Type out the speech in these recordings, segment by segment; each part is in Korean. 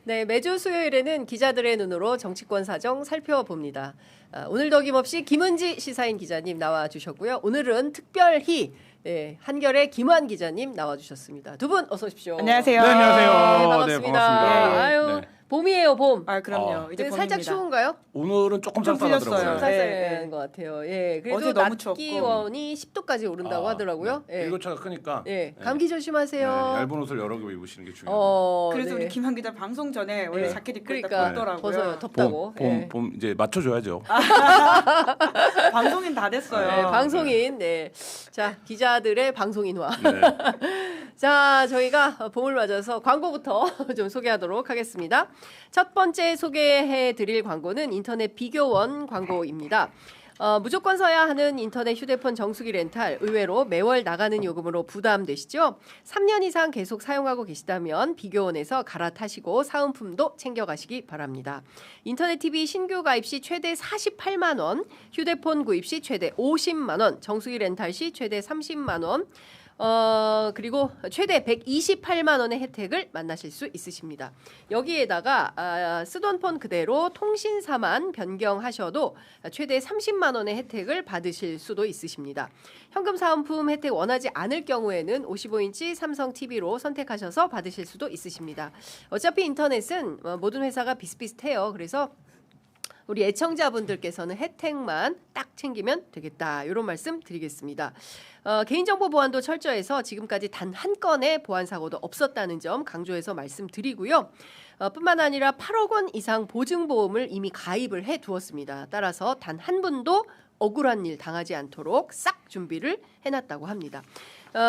네, 매주 수요일에는 기자들의 눈으로 정치권 사정 살펴봅니다. 오늘도 어김없이 김은지 시사인 기자님 나와주셨고요. 오늘은 특별히 한결의 김환 기자님 나와주셨습니다. 두 분 어서 오십시오. 안녕하세요. 네, 안녕하세요. 네, 반갑습니다. 반갑습니다. 아유, 네. 봄이에요, 봄. 아 그럼요. 이제 살짝 봄입니다. 추운가요? 오늘은 조금 좀 쌀쌀하더라고요. 풀렸어요. 쌀쌀한 네. 것 같아요. 예, 그래도 어제 너무 낮 추웠고. 기온이 10도까지 오른다고 하더라고요. 네. 일교차가 크니까 예, 감기 조심하세요. 네, 얇은 옷을 여러 개 입으시는 게 중요해요. 그래서 네. 우리 김한 기자 방송 전에 원래 네. 자켓 입고 그러니까 있다 덥더라고요. 벗어요, 덥다고. 예. 봄 이제 맞춰줘야죠. 방송인 다 됐어요. 네, 방송인. 네. 자, 기자들의 방송인화. 네. 자, 저희가 봄을 맞아서 광고부터 좀 소개하도록 하겠습니다. 첫 번째 소개해 드릴 광고는 인터넷 비교원 광고입니다. 무조건 써야 하는 인터넷 휴대폰 정수기 렌탈 의외로 매월 나가는 요금으로 부담되시죠? 3년 이상 계속 사용하고 계시다면 비교원에서 갈아타시고 사은품도 챙겨가시기 바랍니다. 인터넷 TV 신규 가입 시 최대 48만 원, 휴대폰 구입 시 최대 50만 원, 정수기 렌탈 시 최대 30만 원, 그리고 최대 128만 원의 혜택을 만나실 수 있으십니다. 여기에다가 쓰던 폰 그대로 통신사만 변경하셔도 최대 30만 원의 혜택을 받으실 수도 있으십니다. 현금 사은품 혜택 원하지 않을 경우에는 55인치 삼성 TV로 선택하셔서 받으실 수도 있으십니다. 어차피 인터넷은 모든 회사가 비슷비슷해요. 그래서 우리 애청자분들께서는 혜택만 딱 챙기면 되겠다. 이런 말씀 드리겠습니다. 개인정보 보안도 철저해서 지금까지 단 한 건의 보안 사고도 없었다는 점 강조해서 말씀드리고요. 뿐만 아니라 8억 원 이상 보증보험을 이미 가입을 해두었습니다. 따라서 단 한 분도 억울한 일 당하지 않도록 싹 준비를 해놨다고 합니다.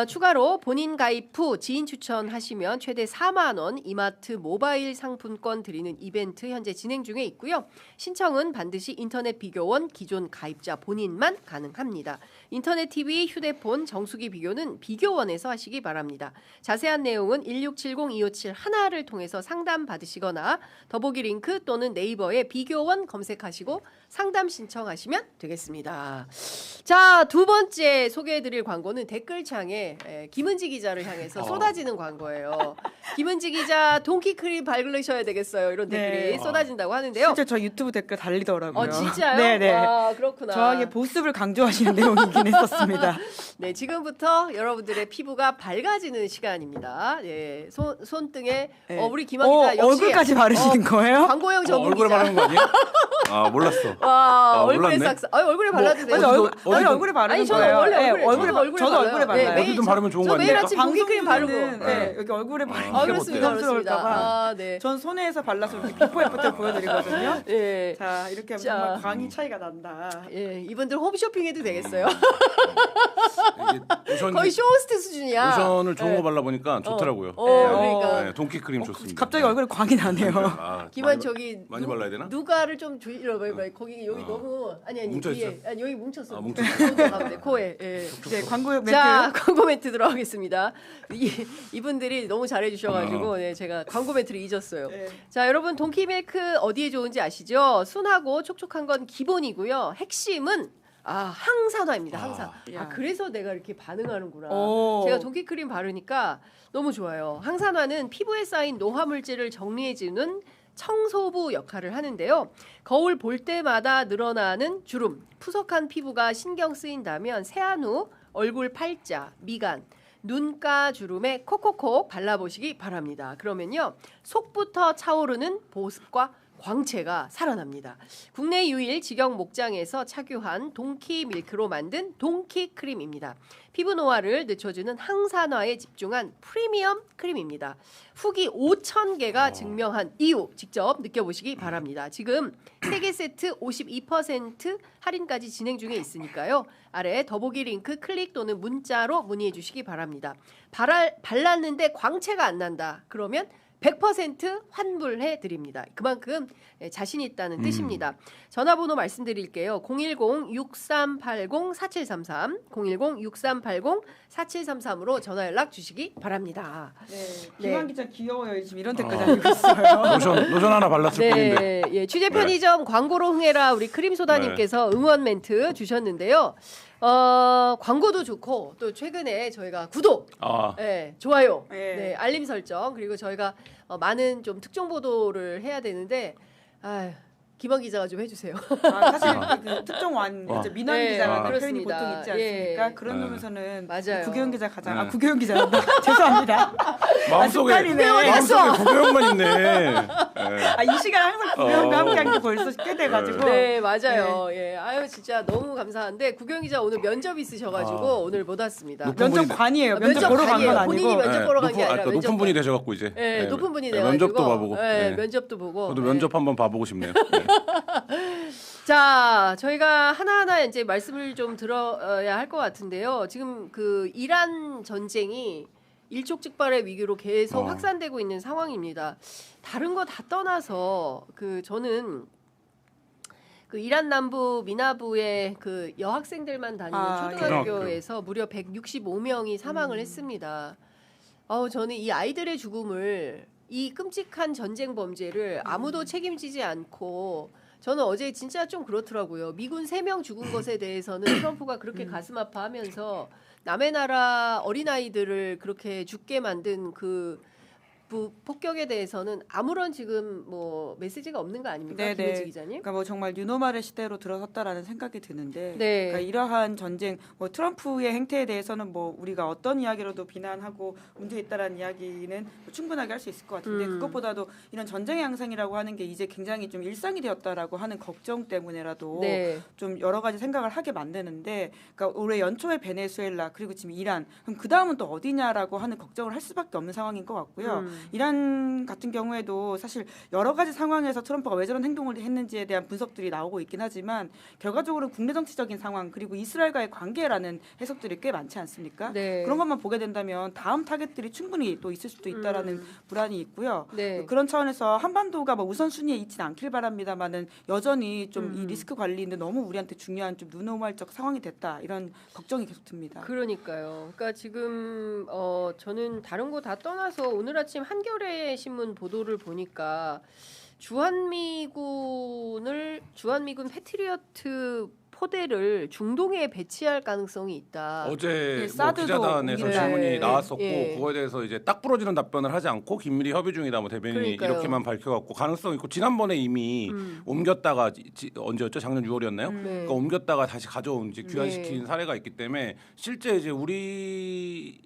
추가로 본인 가입 후 지인 추천하시면 최대 4만 원 이마트 모바일 상품권 드리는 이벤트 현재 진행 중에 있고요. 신청은 반드시 인터넷 비교원 기존 가입자 본인만 가능합니다. 인터넷 TV, 휴대폰, 정수기 비교는 비교원에서 하시기 바랍니다. 자세한 내용은 1670-257-1를 통해서 상담 받으시거나 더보기 링크 또는 네이버에 비교원 검색하시고 상담 신청하시면 되겠습니다. 자, 두 번째 소개해드릴 광고는 댓글창에 김은지 기자를 향해서 쏟아지는 광고예요. 김은지 기자 동키크림 바르셔야 되겠어요. 이런 댓글이 네. 쏟아진다고 하는데요. 실제 저 유튜브 댓글 달리더라고요. 진짜요? 네네. 아, 그렇구나. 저에게 보습을 강조하시는 내용이긴 했었습니다. 네, 지금부터 여러분들의 피부가 밝아지는 시간입니다. 예, 손등에 네. 우리 김학 기자 역시 얼굴까지 바르시는 거예요? 광고형 전문 얼굴에 기자. 바르는 거 아니에요? 아 몰랐어. 와, 얼굴에 몰랐네. 싹싹. 얼굴에 발라도 돼요. 아니, 얼굴에 바르는 아니, 저는 거예요. 원래 네, 얼굴에 저도 발라요. 얼굴에 발라요. 매일 어디든 바르면 좋은 거 저 매일 아닙니까? 아침 동키크림 바르고. 네, 여기 얼굴에 바르는 아, 게 그렇습니다. 부담스러울까봐. 네. 전 손에서 발라서 이렇게 비포 애프터를 보여드리거든요. 예. 자, 이렇게 하면 자. 정말 광이 차이가 난다. 예, 이분들 홈쇼핑해도 되겠어요. 이게 거의 쇼호스트 수준이야. 로션을 좋은 네. 거 발라보니까 좋더라고요. 그러니까. 네, 동키크림 좋습니다. 갑자기 얼굴에 광이 나네요. 아, 기만 많이- 저기 많이 발라야 되나? 누가를 좀 조심해봐. 거기 여기 너무 아니 뭉쳐 있어? 뒤에 아니 여기 뭉쳤어. 아, 뭉쳤어. 가운데 코에. 예. 네, 광고 멘트. 자, 광고 멘트 들어가겠습니다. 이분들이 너무 잘해주셔가지고 네, 제가 광고 멘트를 잊었어요. 네. 자, 여러분 동키밀크 어디에 좋은지 아시죠? 순하고 촉촉한 건 기본이고요. 핵심은 항산화입니다. 항산. 야. 그래서 내가 이렇게 반응하는구나. 오. 제가 동키크림 바르니까 너무 좋아요. 항산화는 피부에 쌓인 노화물질을 정리해주는 청소부 역할을 하는데요. 거울 볼 때마다 늘어나는 주름, 푸석한 피부가 신경 쓰인다면 세안 후 얼굴 팔자, 미간, 눈가 주름에 콕콕콕 발라보시기 바랍니다. 그러면요, 속부터 차오르는 보습과 광채가 살아납니다. 국내 유일 직영 목장에서 착유한 동키 밀크로 만든 동키 크림입니다. 피부 노화를 늦춰주는 항산화에 집중한 프리미엄 크림입니다. 후기 5,000개가 증명한 이유 직접 느껴보시기 바랍니다. 지금 3개 세트 52% 할인까지 진행 중에 있으니까요. 아래 더보기 링크 클릭 또는 문자로 문의해 주시기 바랍니다. 발랐는데 광채가 안 난다. 그러면 100% 환불해 드립니다. 그만큼 자신 있다는 뜻입니다. 전화번호 말씀드릴게요. 010-6380-4733 010-6380-4733으로 전화 연락 주시기 바랍니다. 네. 네. 김한 기자 귀여워요. 지금 이런 댓글 달리고 있어요. 로션 하나 발랐을 뿐인데. 네, 예, 취재 편의점 광고로 흥해라 우리 크림소다님께서 응원 멘트 주셨는데요. 광고도 좋고 또 최근에 저희가 구독, 아, 네, 좋아요, 네. 네, 알림 설정 그리고 저희가 많은 좀 특종 보도를 해야 되는데 아휴, 김원 기자가 좀 해주세요. 사실 그 특정 완 이제 민원 네, 기자라는 표현이 그렇습니다. 보통 있지 않습니까? 예. 그런 네. 부분에서는 맞아요. 구교영 기자 가장 네. 구교영 기자 죄송합니다. 마음속에 습관이네. 마음속에 구경만 있네. 네. 이 시간 항상 구교영과 함께한 게 벌써 꽤 돼가지고 네, 맞아요. 예, 아유 진짜 너무 감사한데 구경 기자 오늘 면접 있으셔가지고 오늘 못 왔습니다. 높은 면접관이에요. 면접 보러 간 건 관이에요. 아니고. 본인이 면접 보러 간 게 아니라 높은 면접관. 분이 되셔갖고 이제. 네, 네, 높은 분이 네, 돼가지고 면접도 봐보고. 네, 네. 면접도 보고. 저도 네. 면접 한번 봐보고 싶네요. 네. 자, 저희가 하나하나 이제 말씀을 좀 들어야 할 것 같은데요. 지금 그 이란 전쟁이 일촉즉발의 위기로 계속 확산되고 있는 상황입니다. 다른 거 다 떠나서 그 저는 그 이란 남부 미나부의 그 여학생들만 다니는 초등학교에서 무려 165명이 사망을 했습니다. 저는 이 아이들의 죽음을 이 끔찍한 전쟁 범죄를 아무도 책임지지 않고 저는 어제 진짜 좀 그렇더라고요. 미군 3명 죽은 것에 대해서는 트럼프가 그렇게 가슴 아파하면서 남의 나라 어린아이들을 그렇게 죽게 만든 그 폭격에 대해서는 아무런 지금 뭐 메시지가 없는 거 아닙니까? 네네. 김혜지 기자님? 그러니까 뭐 정말 뉴노멀의 시대로 들어섰다라는 생각이 드는데, 네. 그러니까 이러한 전쟁, 뭐 트럼프의 행태에 대해서는 뭐 우리가 어떤 이야기로도 비난하고 문제 있다라는 이야기는 충분하게 할 수 있을 것 같은데 그것보다도 이런 전쟁의 양상이라고 하는 게 이제 굉장히 좀 일상이 되었다라고 하는 걱정 때문에라도 네. 좀 여러 가지 생각을 하게 만드는데, 그러니까 올해 연초에 베네수엘라 그리고 지금 이란, 그럼 그 다음은 또 어디냐라고 하는 걱정을 할 수밖에 없는 상황인 것 같고요. 이란 같은 경우에도 사실 여러 가지 상황에서 트럼프가 왜 저런 행동을 했는지에 대한 분석들이 나오고 있긴 하지만 결과적으로 국내 정치적인 상황 그리고 이스라엘과의 관계라는 해석들이 꽤 많지 않습니까? 네. 그런 것만 보게 된다면 다음 타겟들이 충분히 또 있을 수도 있다라는 불안이 있고요. 네. 그런 차원에서 한반도가 뭐 우선순위에 있지는 않길 바랍니다만은 여전히 좀 이 리스크 관리인데 너무 우리한테 중요한 좀 누노말적 상황이 됐다 이런 걱정이 계속 듭니다. 그러니까요. 그러니까 지금 저는 다른 거 다 떠나서 오늘 아침 한겨레 신문 보도를 보니까 주한미군 패트리어트 포대를 중동에 배치할 가능성이 있다. 어제 뭐 사드도 기자단에서 옮긴다. 질문이 네. 나왔었고 예. 그거에 대해서 이제 딱 부러지는 답변을 하지 않고 긴밀히 협의 중이다. 뭐 대변인이 그러니까요. 이렇게만 밝혀갖고 가능성 있고 지난번에 이미 옮겼다가 언제였죠? 작년 6월이었나요? 네. 그러니까 옮겼다가 다시 가져온 이제 귀환시킨 네. 사례가 있기 때문에 실제 이제 우리의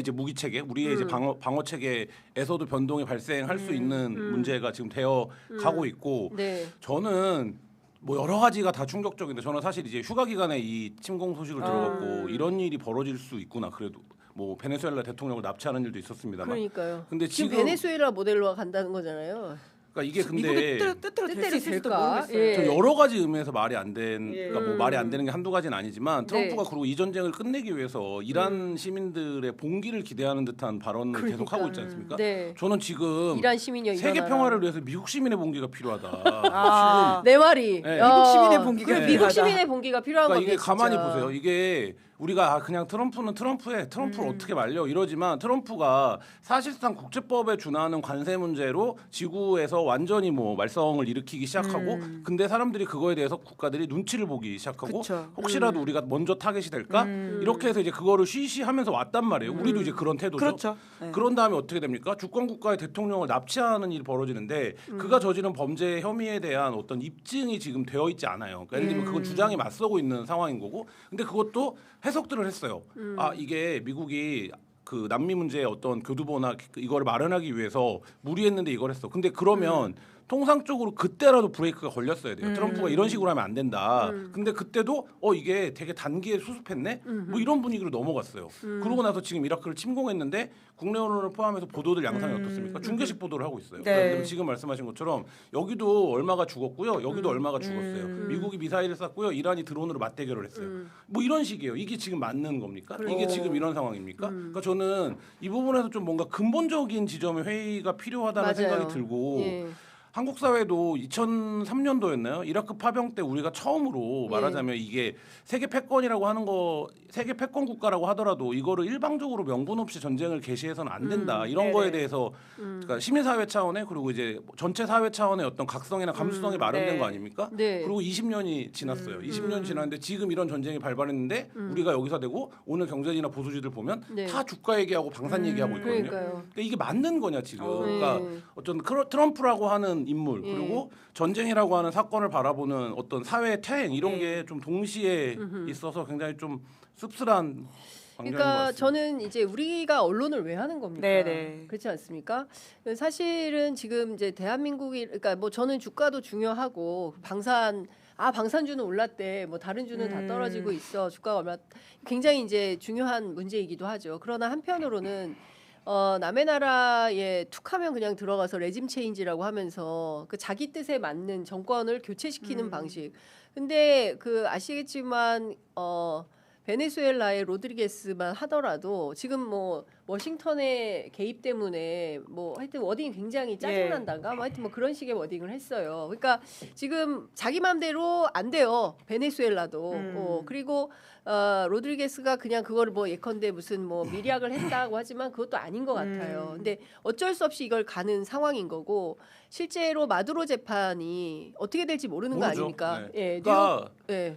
이제 무기 체계, 우리의 이제 방어 체계에서도 변동이 발생할 수 있는 문제가 지금 되어 가고 있고 네. 저는 뭐 여러 가지가 다 충격적인데 저는 사실 이제 휴가 기간에 이 침공 소식을 들어갖고 이런 일이 벌어질 수 있구나. 그래도 뭐 베네수엘라 대통령을 납치하는 일도 있었습니다만. 그러니까요. 근데 지금 지금 베네수엘라 모델로 간다는 거잖아요. 그러니까 이게 미국의 근데 뜻대로 될 수 뜻대로 있을지도 될까? 모르겠어요. 예. 좀 여러 가지 의미에서 말이 안 된, 예. 그러니까 뭐 말이 안 되는 게 한두 가지는 아니지만 트럼프가 네. 그리고 이 전쟁을 끝내기 위해서 이란 시민들의 봉기를 기대하는 듯한 발언을 계속 하고 있지 않습니까? 네. 저는 지금 이란 시민이요. 세계 일어나라. 평화를 위해서 미국 시민의 봉기가 필요하다. 아, 내 말이 네. 미국 시민의 봉기가 그래, 필요하다. 미국 시민의 봉기가 필요한 그러니까 건데 이게 가만히 진짜. 보세요. 이게 우리가 그냥 트럼프는 트럼프를 어떻게 말려 이러지만 트럼프가 사실상 국제법에 준하는 관세 문제로 지구에서 완전히 뭐 말썽을 일으키기 시작하고 근데 사람들이 그거에 대해서 국가들이 눈치를 보기 시작하고 그쵸. 혹시라도 우리가 먼저 타겟이 될까 이렇게 해서 이제 그거를 쉬쉬하면서 왔단 말이에요. 우리도 이제 그런 태도죠. 그렇죠. 네. 그런 다음에 어떻게 됩니까? 주권 국가의 대통령을 납치하는 일이 벌어지는데 그가 저지른 범죄 혐의에 대한 어떤 입증이 지금 되어 있지 않아요. 그러니까 예를 들면 그건 주장이 맞서고 있는 상황인 거고, 근데 그것도 해석들을 했어요. 아 이게 미국이 그 남미 문제의 어떤 교두보나 이거를 마련하기 위해서 무리했는데 이걸 했어. 근데 그러면 통상적으로 그때라도 브레이크가 걸렸어야 돼요. 트럼프가 이런 식으로 하면 안 된다. 근데 그때도 이게 되게 단기에 수습했네. 뭐 이런 분위기로 넘어갔어요. 그러고 나서 지금 이라크를 침공했는데 국내 언론을 포함해서 보도들 양상이 어떻습니까? 중계식 보도를 하고 있어요. 네. 그러니까 지금 말씀하신 것처럼 여기도 얼마가 죽었고요. 여기도 얼마가 죽었어요. 미국이 미사일을 쐈고요. 이란이 드론으로 맞대결을 했어요. 뭐 이런 식이에요. 이게 지금 맞는 겁니까? 이게 지금 이런 상황입니까? 그러니까 저는 이 부분에서 좀 뭔가 근본적인 지점의 회의가 필요하다는 맞아요. 생각이 들고 예. 한국 사회도 2003년도였나요? 이라크 파병 때 우리가 처음으로 말하자면 이게 세계 패권이라고 하는 거, 세계 패권 국가라고 하더라도 이거를 일방적으로 명분 없이 전쟁을 개시해서는 안 된다. 이런 네네. 거에 대해서 그러니까 시민사회 차원에 그리고 이제 전체 사회 차원의 어떤 각성이나 감수성이 마련된 네. 거 아닙니까? 네. 그리고 20년이 지났어요. 20년이 지났는데 지금 이런 전쟁이 발발했는데 우리가 여기서 되고 오늘 경제지나 보수지들 보면 네. 다 주가 얘기하고 방산 얘기하고 있거든요. 그러니까요. 그러니까 이게 맞는 거냐 지금? 네. 그러니까 어떤 트럼프라고 하는 인물 예. 그리고 전쟁이라고 하는 사건을 바라보는 어떤 사회의 퇴행 이런 예. 게 좀 동시에 있어서 굉장히 좀 씁쓸한 광경인 것 그러니까 같습니다. 저는 이제 우리가 언론을 왜 하는 겁니까? 네네. 그렇지 않습니까? 사실은 지금 이제 대한민국이 그러니까 뭐 저는 주가도 중요하고 방산주는 올랐대. 뭐 다른 주는 다 떨어지고 있어. 주가가 얼마 굉장히 이제 중요한 문제이기도 하죠. 그러나 한편으로는 남의 나라에 툭하면 그냥 들어가서 레짐 체인지라고 하면서 그 자기 뜻에 맞는 정권을 교체시키는 방식. 근데 그 아시겠지만 베네수엘라의 로드리게스만 하더라도 지금 뭐 워싱턴의 개입 때문에 뭐 하여튼 워딩이 굉장히 짜증난다가 뭐 하여튼 뭐 그런 식의 워딩을 했어요. 그러니까 지금 자기 마음대로 안 돼요. 베네수엘라도. 그리고 로드리게스가 그냥 그거를 뭐 예컨대 무슨 뭐 밀약을 했다고 하지만 그것도 아닌 것 같아요. 근데 어쩔 수 없이 이걸 가는 상황인 거고 실제로 마두로 재판이 어떻게 될지 모르는 거 모르죠. 아닙니까? 네. 예, 그러니까 예.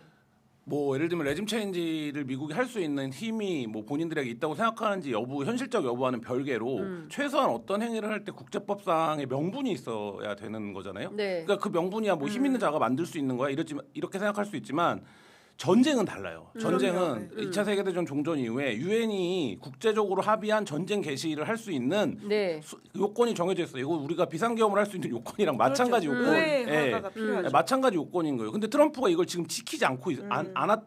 뭐 예를 들면 레짐 체인지를 미국이 할 수 있는 힘이 뭐 본인들에게 있다고 생각하는지 여부 현실적 여부와는 별개로 최소한 어떤 행위를 할 때 국제법상의 명분이 있어야 되는 거잖아요. 네. 그러니까 그 명분이야 뭐 힘 있는 자가 만들 수 있는 거야 이렇게 생각할 수 있지만 전쟁은 달라요. 전쟁은 그럼요. 2차 세계대전 종전 이후에 유엔이 국제적으로 합의한 전쟁 개시를 할 수 있는 네. 요건이 정해져 있어요. 이거 우리가 비상계엄을 할 수 있는 요건이랑 마찬가지 그렇죠. 요건. 의회 예. 허가가 필요하죠. 마찬가지 요건인 거예요. 근데 트럼프가 이걸 지금 지키지 않고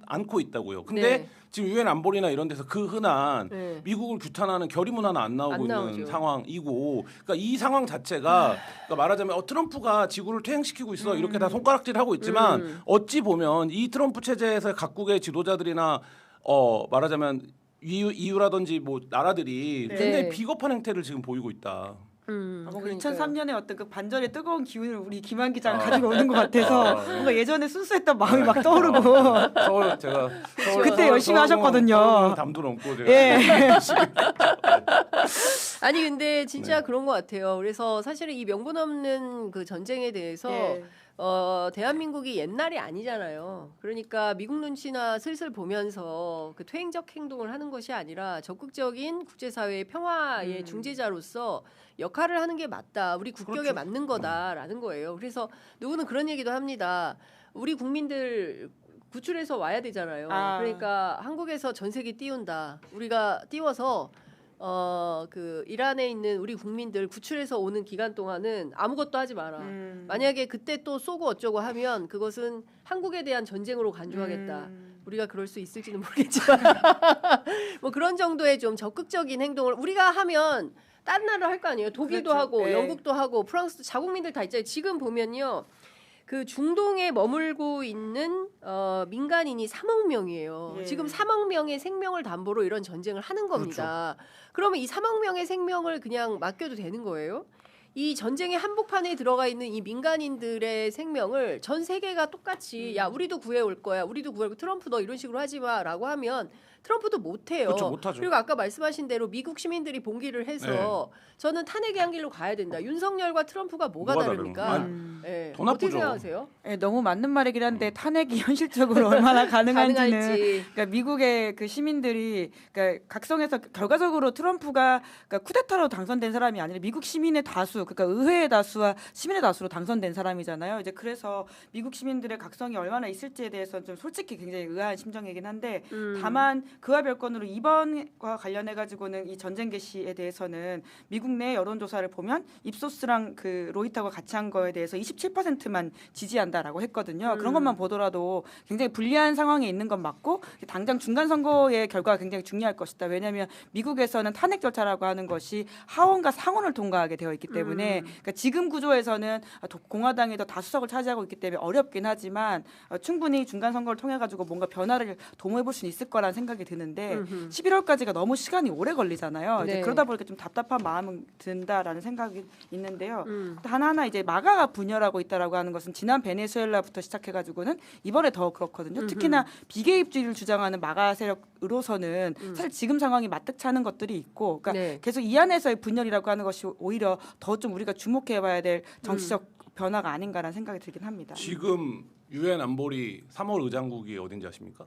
않고 있다고요. 근데 네. 지금 유엔 안보리나 이런 데서 그 흔한 네. 미국을 규탄하는 결의문 하나 안 나오고 안 있는 나오죠. 상황이고, 그러니까 이 상황 자체가 그러니까 말하자면 트럼프가 지구를 퇴행시키고 있어 이렇게 다 손가락질하고 있지만 어찌 보면 이 트럼프 체제에서 각국의 지도자들이나 말하자면 EU라든지 뭐 나라들이 네. 굉장히 비겁한 행태를 지금 보이고 있다. 뭔가 그러니까요. 2003년에 어떤 그 반전의 뜨거운 기운을 우리 김한 기자가 가지고 오는 것 같아서 뭔가 예전에 순수했던 마음이 막 떠오르고 제가 그때 열심히 하셨거든요. 담도 넘고 제가 예. 아니 근데 진짜 네. 그런 것 같아요. 그래서 사실은 이 명분 없는 그 전쟁에 대해서 예. 대한민국이 옛날이 아니잖아요. 그러니까 미국 눈치나 슬슬 보면서 그 퇴행적 행동을 하는 것이 아니라 적극적인 국제사회의 평화의 중재자로서 역할을 하는 게 맞다. 우리 국격에 그렇죠. 맞는 거다라는 거예요. 그래서 누구는 그런 얘기도 합니다. 우리 국민들 구출해서 와야 되잖아요. 아. 그러니까 한국에서 전세기 띄운다. 우리가 띄워서 그 이란에 있는 우리 국민들 구출해서 오는 기간 동안은 아무것도 하지 마라. 만약에 그때 또 쏘고 어쩌고 하면 그것은 한국에 대한 전쟁으로 간주하겠다. 우리가 그럴 수 있을지는 모르겠지만 뭐 그런 정도의 좀 적극적인 행동을 우리가 하면 다른 나라 할 거 아니에요. 독일도 그렇죠. 하고 예. 영국도 하고 프랑스도 자국민들 다 있잖아요. 지금 보면요. 그 중동에 머물고 있는 민간인이 3억 명이에요. 예. 지금 3억 명의 생명을 담보로 이런 전쟁을 하는 겁니다. 그러면 이 3억 명의 생명을 그냥 맡겨도 되는 거예요? 이 전쟁의 한복판에 들어가 있는 이 민간인들의 생명을 전 세계가 똑같이 야 우리도 구해올 거야. 우리도 구해올 거야. 트럼프 너 이런 식으로 하지 마라고 하면 트럼프도 못해요. 그렇죠, 못하죠. 그리고 아까 말씀하신 대로 미국 시민들이 봉기를 해서 저는 탄핵의 한 길로 가야 된다. 윤석열과 트럼프가 뭐가 뭐가 다릅니까? 다른 예. 더 어떻게 나쁘죠. 생각하세요? 예, 너무 맞는 말이긴 한데 탄핵이 현실적으로 얼마나 가능한지는 가능할지. 그러니까 미국의 그 시민들이 그러니까 각성해서 결과적으로 트럼프가 그러니까 쿠데타로 당선된 사람이 아니라 미국 시민의 다수 그러니까 의회의 다수와 시민의 다수로 당선된 사람이잖아요. 이제 그래서 미국 시민들의 각성이 얼마나 있을지에 대해서 좀 솔직히 굉장히 의아한 심정이긴 한데 다만 그와 별건으로 이번과 관련해 가지고는 이 전쟁 개시에 대해서는 미국 내 여론조사를 보면 입소스랑 그 로이터가 같이 한 거에 대해서 27%만 지지한다라고 했거든요. 그런 것만 보더라도 굉장히 불리한 상황에 있는 건 맞고 당장 중간 선거의 결과가 굉장히 중요할 것이다. 왜냐하면 미국에서는 탄핵 절차라고 하는 것이 하원과 상원을 통과하게 되어 있기 때문에 그러니까 지금 구조에서는 공화당이 더 다수석을 차지하고 있기 때문에 어렵긴 하지만 충분히 중간 선거를 통해 가지고 뭔가 변화를 도모해 볼 수는 있을 거라는 생각이 생각이 드는데 11월까지가 너무 시간이 오래 걸리잖아요. 네. 이제 그러다 보니까 좀 답답한 마음은 든다라는 생각이 있는데요. 하나하나 이제 마가가 분열하고 있다라고 하는 것은 지난 베네수엘라부터 시작해가지고는 이번에 더 그렇거든요. 특히나 비개입주의를 주장하는 마가 세력으로서는 사실 지금 상황이 맞득찮은 것들이 있고, 그러니까 네. 계속 이 안에서의 분열이라고 하는 것이 오히려 더 좀 우리가 주목해봐야 될 정치적 변화가 아닌가라는 생각이 들긴 합니다. 지금 유엔 안보리 3월 의장국이 어딘지 아십니까?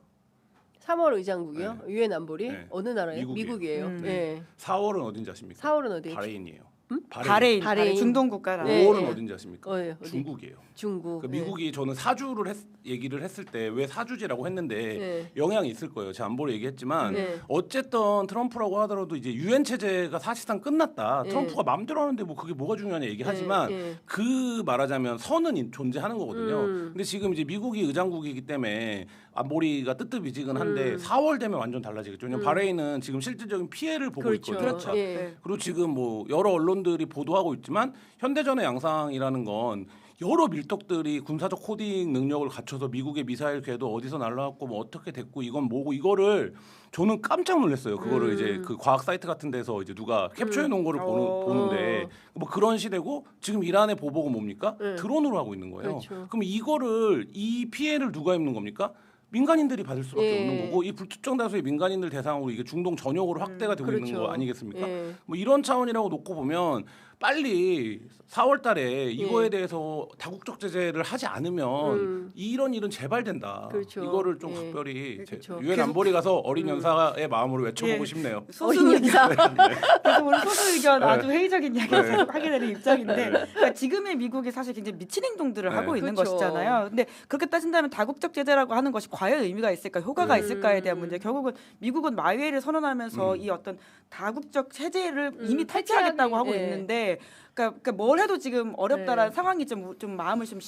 3월 의장국이요? 유엔 안보리? 네. 어느 나라예요? 미국이에요. 미국이에요. 네. 4월은 어딘지 아십니까? 4월은 어디? 바레인이에요. 바레인, 바레인. 중동 국가라. 네. 5월은 어딘지 아십니까? 어디? 중국이에요. 중국. 그 미국이 저는 사주를 얘기를 했을 때 왜 사주지라고 했는데 네. 영향이 있을 거예요. 제가 안보를 얘기했지만 네. 어쨌든 트럼프라고 하더라도 이제 유엔 체제가 사실상 끝났다. 네. 트럼프가 마음대로 하는데 뭐 그게 뭐가 중요하냐 얘기하지만 네. 그 말하자면 선은 존재하는 거거든요. 근데 지금 이제 미국이 의장국이기 때문에 안보리가 뜨뜻미지근한데 4월 되면 완전 달라지겠죠. 왜냐면 바레인은 지금 실질적인 피해를 보고 그렇죠. 있거든요. 그렇죠. 예. 네. 그리고 지금 뭐 여러 언론들이 보도하고 있지만 현대전의 양상이라는 건 여러 밀떡들이 군사적 코딩 능력을 갖춰서 미국의 미사일 궤도 어디서 날라왔고 뭐 어떻게 됐고 이건 뭐고 이거를 저는 깜짝 놀랐어요. 그거를 이제 그 과학 사이트 같은 데서 이제 누가 캡처해 놓은 거를 보는데 뭐 그런 시대고 지금 이란의 보복은 뭡니까? 드론으로 하고 있는 거예요. 그렇죠. 그럼 이거를 이 피해를 누가 입는 겁니까? 민간인들이 받을 수밖에 예. 없는 거고 이 불특정 다수의 민간인들 대상으로 이게 중동 전역으로 확대가 되고 있는 그렇죠. 거 아니겠습니까? 예. 뭐 이런 차원이라고 놓고 보면 빨리 4월 달에 이거에 예. 대해서 다국적 제재를 하지 않으면 이런 일은 재발된다. 그렇죠. 이거를 좀 예. 각별히 그렇죠. 유엔 안보리 가서 어린 연사의 마음으로 외쳐보고 예. 싶네요. 소수 인사. 그래서 오늘 소수 의견 네. 아주 회의적인 이야기를 네. 하게 되는 입장인데 그러니까 지금의 미국이 사실 굉장히 미친 행동들을 네. 하고 있는 그렇죠. 것이잖아요. 근데 그렇게 따진다면 다국적 제재라고 하는 것이 과연 의미가 있을까, 효과가 있을까에 대한 문제. 결국은 미국은 마이웨이를 선언하면서 이 어떤 다국적 체제를 이미 탈퇴하겠다고 하고 예. 있는데, 그러니까 뭘 해도 지금 어렵다라는 네. 상황이 좀 마음을 좀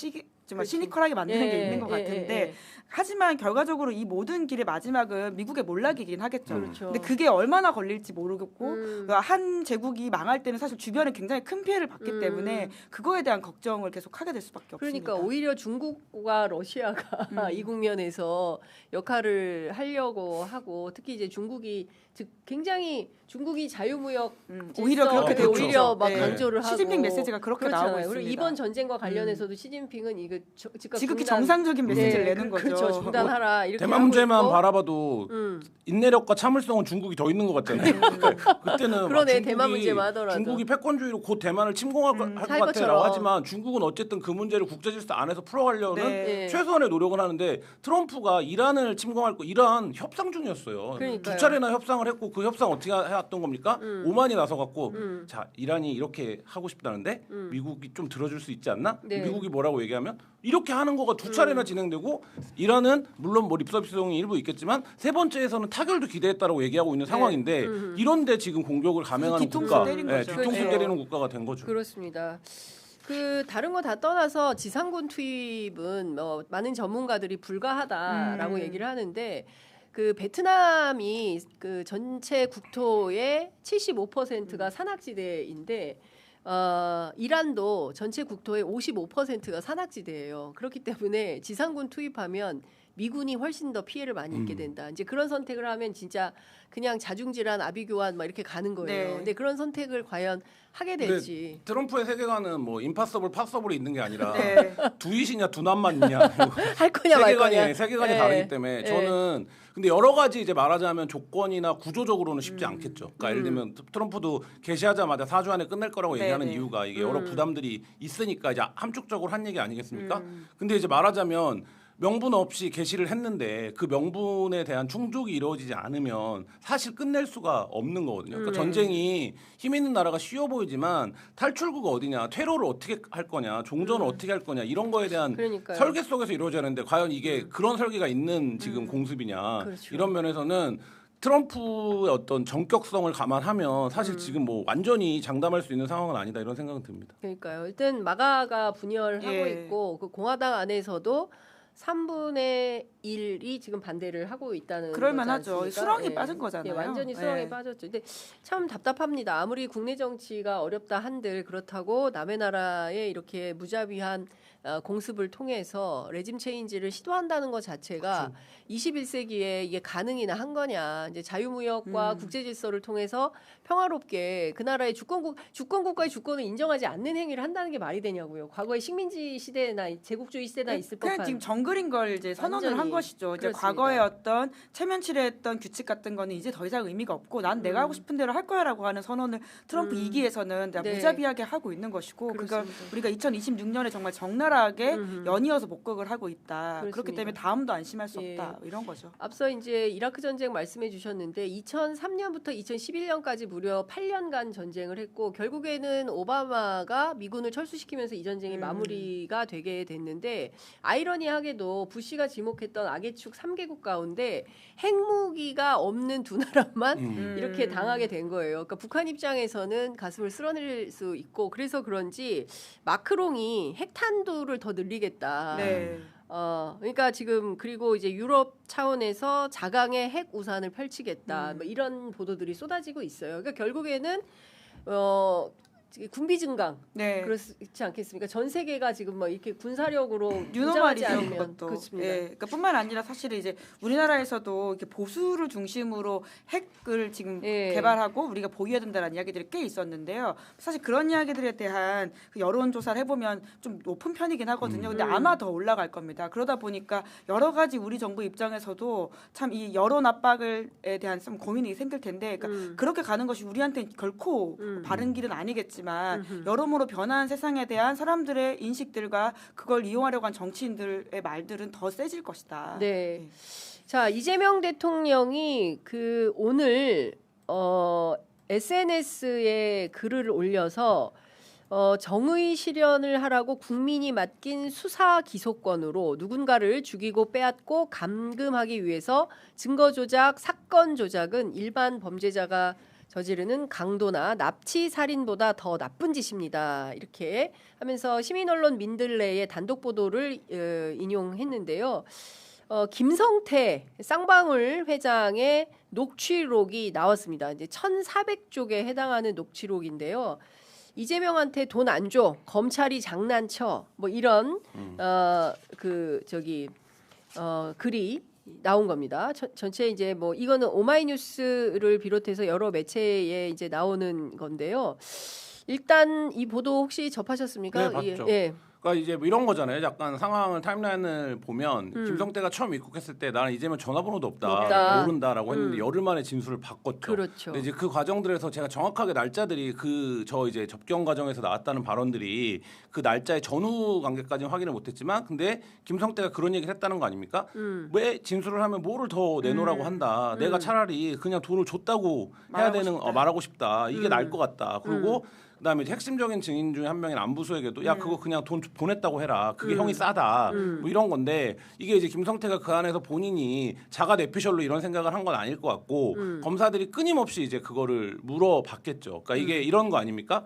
그렇지. 시니컬하게 만드는 게 예, 있는 것 예, 같은데. 예. 하지만 결과적으로 이 모든 길의 마지막은 미국의 몰락이긴 하겠죠. 그렇죠. 근데 그게 얼마나 걸릴지 모르겠고 그러니까 음. 한 제국이 망할 때는 사실 주변에 굉장히 큰 피해를 받기 때문에 그거에 대한 걱정을 계속 하게 될 수밖에 없습니다. 그러니까 오히려 중국과 러시아가 이 국면에서 역할을 하려고 하고 특히 이제 중국이 즉 굉장히 중국이 자유무역 오히려 그렇게 됐죠. 오히려 막 네. 강조를 하고 시진핑 메시지가 그렇게 그렇잖아요. 나오고 그리고 있습니다. 이번 전쟁과 관련해서도 시진핑은 이거 즉각 지극히 중단- 정상적인 메시지를 네, 내는 거죠. 그렇죠. 중단하라 이렇게 대만 하고 문제만 있고. 바라봐도 인내력과 참을성은 중국이 더 있는 것 같잖아요. 그때는 막 그러네, 중국이, 대만 문제만 하더라도. 중국이 패권주의로 곧 대만을 침공할 것 할 같아라고 것처럼. 하지만 중국은 어쨌든 그 문제를 국제질서 안에서 풀어가려는 네. 최소한의 노력을 하는데 트럼프가 이란을 침공할 거 이란 협상 중이었어요. 그러니까요. 두 차례나 협상을 했고 그 협상 어떻게 해왔던 겁니까? 오만이 나서 갖고 자 이란이 이렇게 하고 싶다는데 미국이 좀 들어줄 수 있지 않나? 네. 미국이 뭐라고 얘기하면 이렇게 하는 거가 두 차례나 진행되고 이란은 물론 뭐 립서비스용이 일부 있겠지만 세 번째에서는 타결도 기대했다라고 얘기하고 있는 상황인데 이런데 지금 공격을 감행하는 뒤통수 국가, 때린 거죠. 뒤통수 네. 때리는 국가가 된 거죠. 그렇습니다. 그 다른 거 다 떠나서 지상군 투입은 많은 전문가들이 불가하다라고 얘기를 하는데 그 베트남이 그 전체 국토의 75%가 산악지대인데 이란도 전체 국토의 55%가 산악지대예요. 그렇기 때문에 지상군 투입하면 미군이 훨씬 더 피해를 많이 입게 된다. 이제 그런 선택을 하면 진짜 그냥 자중질환, 아비규환 막 이렇게 가는 거예요. 네. 근데 그런 선택을 과연 하게 근데 될지. 트럼프의 세계관은 뭐 임파서블, 파서블이 있는 게 아니라 네. 두잇이냐 두남만 있냐 할 거냐 말 거냐. 세계관이 네. 다르기 때문에 네. 저는 근데 여러 가지 이제 말하자면 조건이나 구조적으로는 쉽지 않겠죠. 그러니까 예를 들면 트럼프도 개시하자마자 4주 안에 끝낼 거라고 네, 얘기하는 네. 이유가 이게 여러 부담들이 있으니까 이제 함축적으로 한 얘기 아니겠습니까? 근데 이제 말하자면 명분 없이 개시를 했는데 그 명분에 대한 충족이 이루어지지 않으면 사실 끝낼 수가 없는 거거든요. 그러니까 전쟁이 힘 있는 나라가 쉬워 보이지만 탈출구가 어디냐, 퇴로를 어떻게 할 거냐, 종전을 어떻게 할 거냐 이런 거에 대한 그러니까요. 설계 속에서 이루어져야 하는데 과연 이게 그런 설계가 있는 지금 공습이냐 그렇죠. 이런 면에서는 트럼프의 어떤 전격성을 감안하면 사실 지금 뭐 완전히 장담할 수 있는 상황은 아니다 이런 생각은 듭니다. 그러니까요. 일단 마가가 분열하고 예. 있고 그 공화당 안에서도 3분의 1이 지금 반대를 하고 있다는 그럴 거지 만하죠. 않습니까? 수렁이 예. 빠진 거잖아요. 예, 완전히 수렁에 예. 빠졌죠. 근데 참 답답합니다. 아무리 국내 정치가 어렵다 한들 그렇다고 남의 나라에 이렇게 무자비한 공습을 통해서 레짐 체인지를 시도한다는 것 자체가 그렇죠. 21세기에 이게 가능이나 한 거냐. 이제 자유무역과 국제 질서를 통해서 평화롭게 그 나라의 주권국가의 주권을 인정하지 않는 행위를 한다는 게 말이 되냐고요. 과거에 식민지 시대나 제국주의 시대나 있을 그냥 법한 지금 정글인 걸 이제 선언을 한 완전히 것이죠. 이제 그렇습니다. 과거의 어떤 체면치레했던 규칙 같은 거는 이제 더 이상 의미가 없고 난 내가 하고 싶은 대로 할 거야라고 하는 선언을 트럼프 2기에서는 네. 무자비하게 하고 있는 것이고 그러니까 그렇습니다. 우리가 2026년에 정말 적나라하게 연이어서 복극을 하고 있다. 그렇기 그렇습니다. 때문에 다음도 안심할 수 예. 없다. 이런 거죠. 앞서 이제 이라크 전쟁 말씀해 주셨는데 2003년부터 2011년까지 무려 8년간 전쟁을 했고 결국에는 오바마가 미군을 철수시키면서 이 전쟁이 마무리가 되게 됐는데 아이러니하게도 부시가 지목했던 악의 축 3개국 가운데 핵무기가 없는 두 나라만 이렇게 당하게 된 거예요. 그러니까 북한 입장에서는 가슴을 쓸어낼 수 있고 그래서 그런지 마크롱이 핵탄두를 더 늘리겠다. 네. 그러니까 지금 그리고 이제 유럽 차원에서 자강의 핵 우산을 펼치겠다. 뭐 이런 보도들이 쏟아지고 있어요. 그러니까 결국에는 군비 증강 네. 그렇지 않겠습니까? 전 세계가 지금 뭐 이렇게 군사력으로 무장하지 유노말이죠 않으면 그것도. 그렇습니다. 예, 그러니까 뿐만 아니라 사실 이제 우리나라에서도 이렇게 보수를 중심으로 핵을 지금 예. 개발하고 우리가 보유해야 된다는 이야기들이 꽤 있었는데요. 사실 그런 이야기들에 대한 그 여론 조사를 해보면 좀 높은 편이긴 하거든요. 근데 아마 더 올라갈 겁니다. 그러다 보니까 여러 가지 우리 정부 입장에서도 참 이 여론 압박에 대한 좀 고민이 생길 텐데, 그러니까 그렇게 가는 것이 우리한테 결코 바른 길은 아니겠지만. 여러모로 변화한 세상에 대한 사람들의 인식들과 그걸 이용하려고 한 정치인들의 말들은 더 세질 것이다. 네. 자, 이재명 대통령이 그 오늘 SNS에 글을 올려서 정의 실현을 하라고 국민이 맡긴 수사 기소권으로 누군가를 죽이고 빼앗고 감금하기 위해서 증거 조작, 사건 조작은 일반 범죄자가 저지르는 강도나 납치 살인보다 더 나쁜 짓입니다. 이렇게 하면서 시민 언론 민들레의 단독 보도를 인용했는데요. 김성태 쌍방울 회장의 녹취록이 나왔습니다. 이제 1,400쪽에 해당하는 녹취록인데요. 이재명한테 돈 안 줘, 검찰이 장난쳐, 뭐 이런 글이 나온 겁니다. 전체 이제 뭐 이거는 오마이뉴스를 비롯해서 여러 매체에 이제 나오는 건데요. 일단 이 보도 혹시 접하셨습니까? 네, 봤죠. 예. 그러니까 이제 뭐 이런 거잖아요. 약간 상황을 타임라인을 보면 김성태가 처음 입국했을 때 나는 이재명 전화번호도 없다. 모른다라고 했는데 열흘 만에 진술을 바꿨죠. 그렇죠. 근데 이제 그 과정들에서 제가 정확하게 날짜들이 저 이제 접견 과정에서 나왔다는 발언들이 그 날짜의 전후 관계까지는 확인을 못했지만 근데 김성태가 그런 얘기를 했다는 거 아닙니까? 왜 진술을 하면 뭐를 더 내놓으라고 한다. 내가 차라리 그냥 돈을 줬다고 해야 되는 말하고 싶다. 이게 나을 것 같다. 그리고 그다음에 이제 핵심적인 증인 중에 한 명인 안부수에게도 야 그거 그냥 돈 보냈다고 해라. 그게 형이 싸다. 뭐 이런 건데 이게 이제 김성태가 그 안에서 본인이 자가 내피셜로 이런 생각을 한 건 아닐 것 같고 검사들이 끊임없이 이제 그거를 물어봤겠죠. 그러니까 이게 이런 거 아닙니까?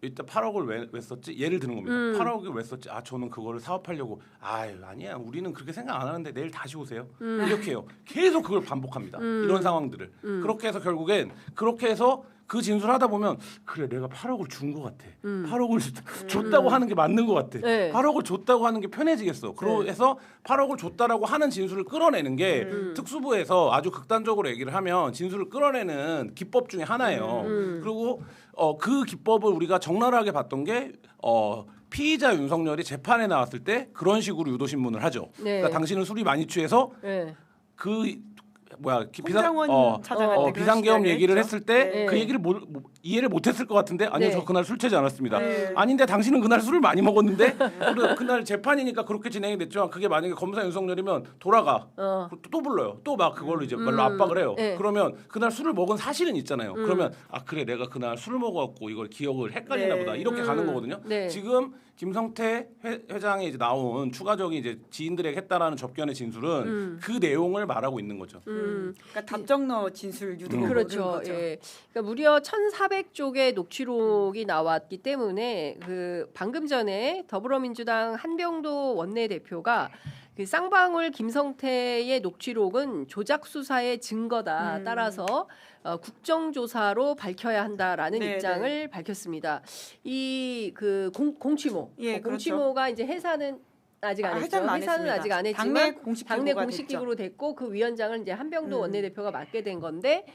일단 8억을 왜 썼지? 예를 드는 겁니다. 8억을 왜 썼지? 저는 그거를 사업하려고. 아니야. 우리는 그렇게 생각 안 하는데 내일 다시 오세요. 이렇게 해요. 계속 그걸 반복합니다. 이런 상황들을. 그렇게 해서 결국엔 그렇게 해서 그 진술하다 보면 그래 내가 8억을 준 것 같아. 8억을 줬다고 하는 게 맞는 것 같아. 네. 8억을 줬다고 하는 게 편해지겠어. 그래서 8억을 줬다라고 하는 진술을 끌어내는 게 특수부에서 아주 극단적으로 얘기를 하면 진술을 끌어내는 기법 중에 하나예요. 그리고 그 기법을 우리가 적나라하게 봤던 게 피의자 윤석열이 재판에 나왔을 때 그런 식으로 유도신문을 하죠. 네. 그러니까 당신은 술이 많이 취해서 네. 홍장원 차장한테 비상계엄 그런 얘기를 이야기를 했을 때 네. 그 얘기를 이해를 못했을 것 같은데 아니요 네. 저 그날 술 취하지 않았습니다. 네. 아닌데 당신은 그날 술을 많이 먹었는데 그리고 그날 재판이니까 그렇게 진행이 됐지만 그게 만약에 검사 윤석열이면 돌아가 또 불러요. 또 막 그걸로 이제 말로 압박을 해요. 네. 그러면 그날 술을 먹은 사실은 있잖아요. 그러면 그래 내가 그날 술을 먹어갖고 이걸 기억을 헷갈리나 보다 이렇게 가는 거거든요. 네. 지금 김성태 회장이 이제 나온 추가적인 이제 지인들에게 했다라는 접견의 진술은 그 내용을 말하고 있는 거죠. 그러니까 답정너 진술 유도 그렇죠. 거죠. 예. 그러니까 무려 1,400쪽의 녹취록이 나왔기 때문에 그 방금 전에 더불어민주당 한병도 원내대표가 그 쌍방울 김성태의 녹취록은 조작 수사의 증거다. 따라서 국정조사로 밝혀야 한다라는 네, 입장을 밝혔습니다. 이 그 공취모, 예, 그렇죠. 공취모가 이제 해산은 아직 안 했죠. 해산은 안 해산은 했습니다. 아직 안 했지만 당내 공식 당내 기구가 공식 됐죠. 기구로 됐고 그 위원장을 이제 한병도 원내대표가 맡게 된 건데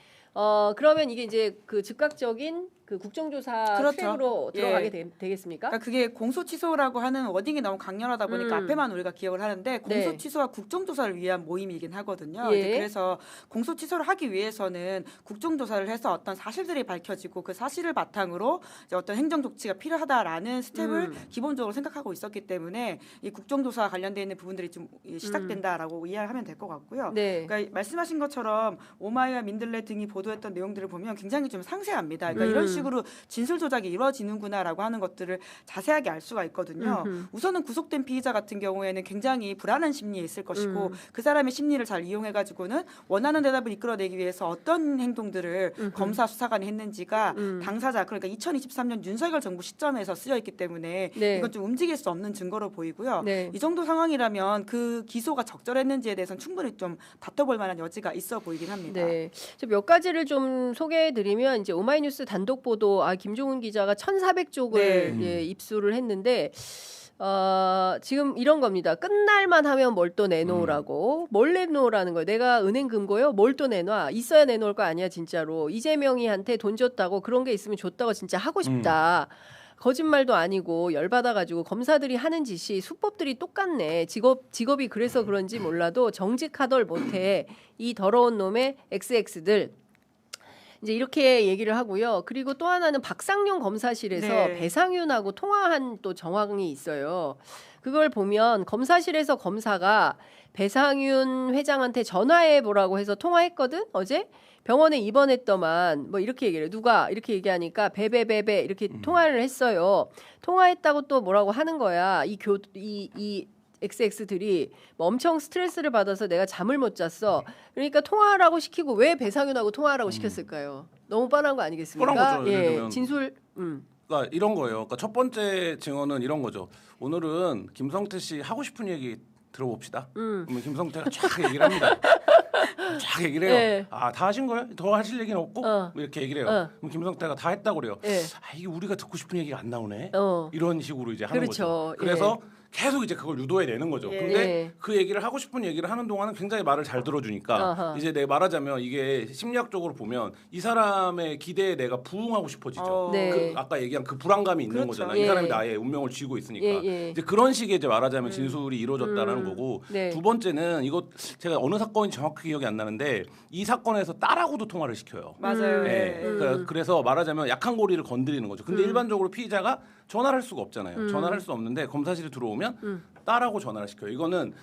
그러면 이게 이제 그 즉각적인 그 국정조사 그렇죠. 수행으로 예. 들어가게 되겠습니까? 그러니까 그게 공소 취소라고 하는 워딩이 너무 강렬하다 보니까 앞에만 우리가 기억을 하는데 공소 네. 취소와 국정조사를 위한 모임이긴 하거든요. 예. 이제 그래서 공소 취소를 하기 위해서는 국정조사를 해서 어떤 사실들이 밝혀지고 그 사실을 바탕으로 이제 어떤 행정 조치가 필요하다라는 스텝을 기본적으로 생각하고 있었기 때문에 이 국정조사와 관련돼 있는 부분들이 좀 시작된다라고 이해를 하면 될 것 같고요. 네. 그러니까 말씀하신 것처럼 오마이와 민들레 등이 보도했던 내용들을 보면 굉장히 좀 상세합니다. 그러니까 이런 식으로 진술 조작이 이루어지는구나라고 하는 것들을 자세하게 알 수가 있거든요. 우선은 구속된 피의자 같은 경우에는 굉장히 불안한 심리에 있을 것이고 그 사람의 심리를 잘 이용해가지고는 원하는 대답을 이끌어내기 위해서 어떤 행동들을 검사 수사관이 했는지가 당사자 그러니까 2023년 윤석열 정부 시점에서 쓰여 있기 때문에 네. 이건 좀 움직일 수 없는 증거로 보이고요. 네. 이 정도 상황이라면 그 기소가 적절했는지에 대해서는 충분히 좀 다퉈볼 만한 여지가 있어 보이긴 합니다. 네. 몇 가지를 좀 소개해드리면 이제 오마이뉴스 단독 보도 김종훈 기자가 1,400쪽을 네. 예, 입수를 했는데 지금 이런 겁니다. 끝날만 하면 뭘 또 내놓으라고. 뭘 내놓으라는 거예요. 내가 은행 금고요? 뭘 또 내놔. 있어야 내놓을 거 아니야 진짜로. 이재명이한테 돈 줬다고 그런 게 있으면 줬다고 진짜 하고 싶다. 거짓말도 아니고 열받아가지고 검사들이 하는 짓이 수법들이 똑같네. 직업이 그래서 그런지 몰라도 정직하덜 못해. 이 더러운 놈의 XX들. 이제 이렇게 얘기를 하고요. 그리고 또 하나는 박상용 검사실에서 네. 배상윤하고 통화한 또 정황이 있어요. 그걸 보면 검사실에서 검사가 배상윤 회장한테 전화해 보라고 해서 통화했거든 어제. 병원에 입원했더만 뭐 이렇게 얘기를 해요. 누가 이렇게 얘기하니까 베베베베 이렇게 통화를 했어요. 통화했다고 또 뭐라고 하는 거야. 이 XX들이 뭐 엄청 스트레스를 받아서 내가 잠을 못 잤어. 그러니까 통화하라고 시키고 왜 배상윤하고 통화하라고 시켰을까요? 너무 뻔한 거 아니겠습니까? 뻔한 거죠. 예를 예, 들면 진술. 그러니까 이런 거예요. 그러니까 첫 번째 증언은 이런 거죠. 오늘은 김성태 씨 하고 싶은 얘기 들어봅시다. 그러면 김성태가 쫙 얘기를 합니다. 쫙 얘기를 해요. 네. 다 하신 거예요? 더 하실 얘기는 없고 뭐 이렇게 얘기를 해요. 그럼 김성태가 다 했다고 그래요. 네. 이게 우리가 듣고 싶은 얘기가 안 나오네. 어. 이런 식으로 이제 하는 그렇죠. 거죠. 그래서 계속 이제 그걸 유도해 내는 거죠. 예. 근데 예. 그 얘기를 하고 싶은 얘기를 하는 동안은 굉장히 말을 잘 들어주니까 아하. 이제 내 말하자면 이게 심리학적으로 보면 이 사람의 기대에 내가 부응하고 싶어지죠. 네. 그 아까 얘기한 그 불안감이 있는 그렇죠. 거잖아요. 예. 이 사람이 나의 운명을 쥐고 있으니까 예. 이제 그런 식의 이제 말하자면 진술이 이루어졌다라는 거고 네. 두 번째는 이거 제가 어느 사건인지 정확히 기억이 안 나는데 이 사건에서 딸하고도 통화를 시켜요. 맞아요. 네. 예. 그래서 말하자면 약한 고리를 건드리는 거죠. 근데 일반적으로 피의자가 전화를 할 수가 없잖아요. 전화를 할 수 없는데 검사실에 들어오면 딸하고 전화를 시켜요. 이거는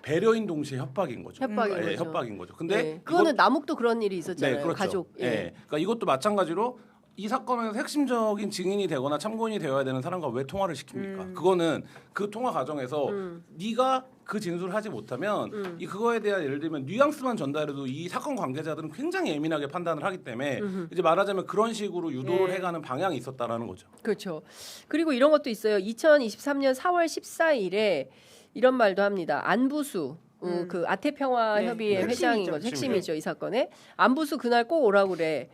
배려인 동시에 협박인 거죠. 협박인 예, 거죠. 협박인 거죠. 근데 네. 그거는 남욱도 그런 일이 있었잖아요. 네, 그렇죠. 가족. 예. 예. 그러니까 이것도 마찬가지로 이 사건에서 핵심적인 증인이 되거나 참고인이 되어야 되는 사람과 왜 통화를 시킵니까? 그거는 그 통화 과정에서 네가 그 진술을 하지 못하면 이 그거에 대한 예를 들면 뉘앙스만 전달해도 이 사건 관계자들은 굉장히 예민하게 판단을 하기 때문에 이제 말하자면 그런 식으로 유도를 네. 해가는 방향이 있었다라는 거죠. 그렇죠. 그리고 이런 것도 있어요. 2023년 4월 14일에 이런 말도 합니다. 안부수 그 아태평화협의회 네. 회장인 핵심이죠. 거죠. 핵심이죠. 이 사건에. 안부수 그날 꼭 오라고 그래.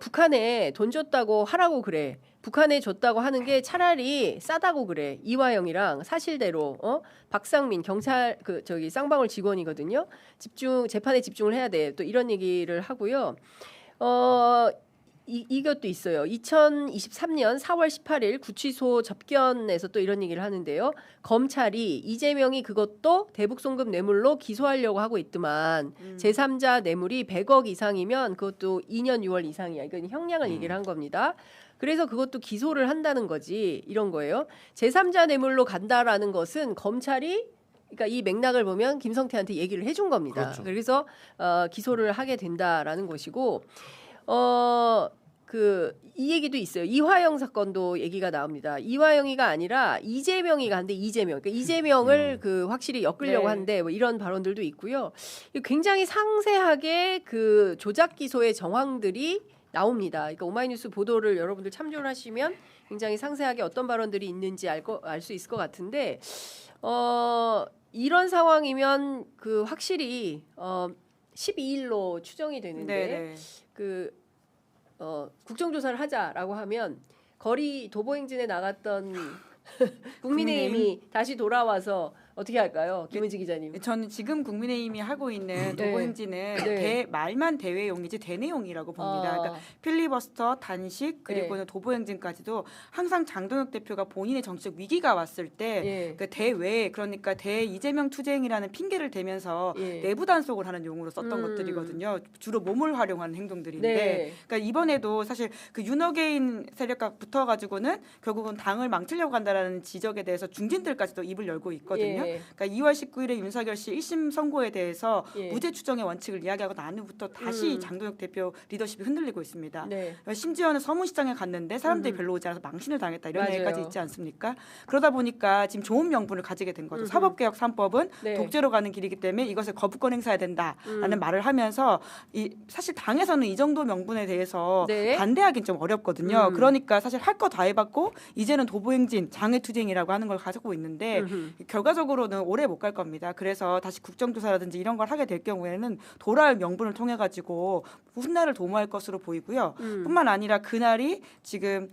북한에 돈 줬다고 하라고 그래. 북한에 줬다고 하는 게 차라리 싸다고 그래. 이화영이랑 사실대로 박상민 경찰 쌍방울 직원이거든요. 재판에 집중을 해야 돼. 또 이런 얘기를 하고요. 이것도 있어요. 2023년 4월 18일 구치소 접견에서 또 이런 얘기를 하는데요. 검찰이 이재명이 그것도 대북 송금 뇌물로 기소하려고 하고 있더만 제3자 뇌물이 100억 이상이면 그것도 2년 6월 이상이야. 이건 형량을 얘기를 한 겁니다. 그래서 그것도 기소를 한다는 거지. 이런 거예요. 제3자 뇌물로 간다라는 것은 검찰이 그러니까 이 맥락을 보면 김성태한테 얘기를 해준 겁니다. 그렇죠. 그래서 기소를 하게 된다라는 것이고 이 얘기도 있어요. 이화영 사건도 얘기가 나옵니다. 이화영이가 아니라 이재명이가 한데 이재명. 그러니까 이재명을 그 확실히 엮으려고 네. 한데 뭐 이런 발언들도 있고요. 굉장히 상세하게 그 조작 기소의 정황들이 나옵니다. 그러니까 오마이뉴스 보도를 여러분들 참조를 하시면 굉장히 상세하게 어떤 발언들이 있는지 알 수 있을 것 같은데 이런 상황이면 그 확실히 12일로 추정이 되는데 네. 그 국정조사를 하자라고 하면 거리 도보행진에 나갔던 국민의힘이 다시 돌아와서 어떻게 할까요, 김은지 기자님? 저는 지금 국민의힘이 하고 있는 네. 도보행진은 네. 말만 대외용이지 대내용이라고 봅니다. 그러니까 필리버스터, 단식 그리고는 도보행진까지도 항상 장동혁 대표가 본인의 정치적 위기가 왔을 때 예. 그 대외 그러니까 대 이재명 투쟁이라는 핑계를 대면서 예. 내부 단속을 하는 용어로 썼던 것들이거든요. 주로 몸을 활용하는 행동들인데, 네. 그러니까 이번에도 사실 그 윤어게인 세력과 붙어가지고는 결국은 당을 망치려고 한다라는 지적에 대해서 중진들까지도 입을 열고 있거든요. 예. 그러니까 2월 19일에 윤석열 씨 1심 선고에 대해서 예. 무죄 추정의 원칙을 이야기하고 난 후부터 다시 장동혁 대표 리더십이 흔들리고 있습니다. 네. 심지어는 서문시장에 갔는데 사람들이 별로 오지 않아서 망신을 당했다 이런 맞아요. 얘기까지 있지 않습니까? 그러다 보니까 지금 좋은 명분을 가지게 된 거죠. 사법개혁 3법은 네. 독재로 가는 길이기 때문에 이것을 거부권 행사해야 된다라는 말을 하면서 사실 당에서는 이 정도 명분에 대해서 네. 반대하기는 좀 어렵거든요. 그러니까 사실 할 거 다 해봤고 이제는 도보행진, 장외투쟁이라고 하는 걸 가지고 있는데 결과적으로는 오래 못 갈 겁니다. 그래서 다시 국정조사라든지 이런 걸 하게 될 경우에는 돌아올 명분을 통해 가지고 훗날을 도모할 것으로 보이고요. 뿐만 아니라 그날이 지금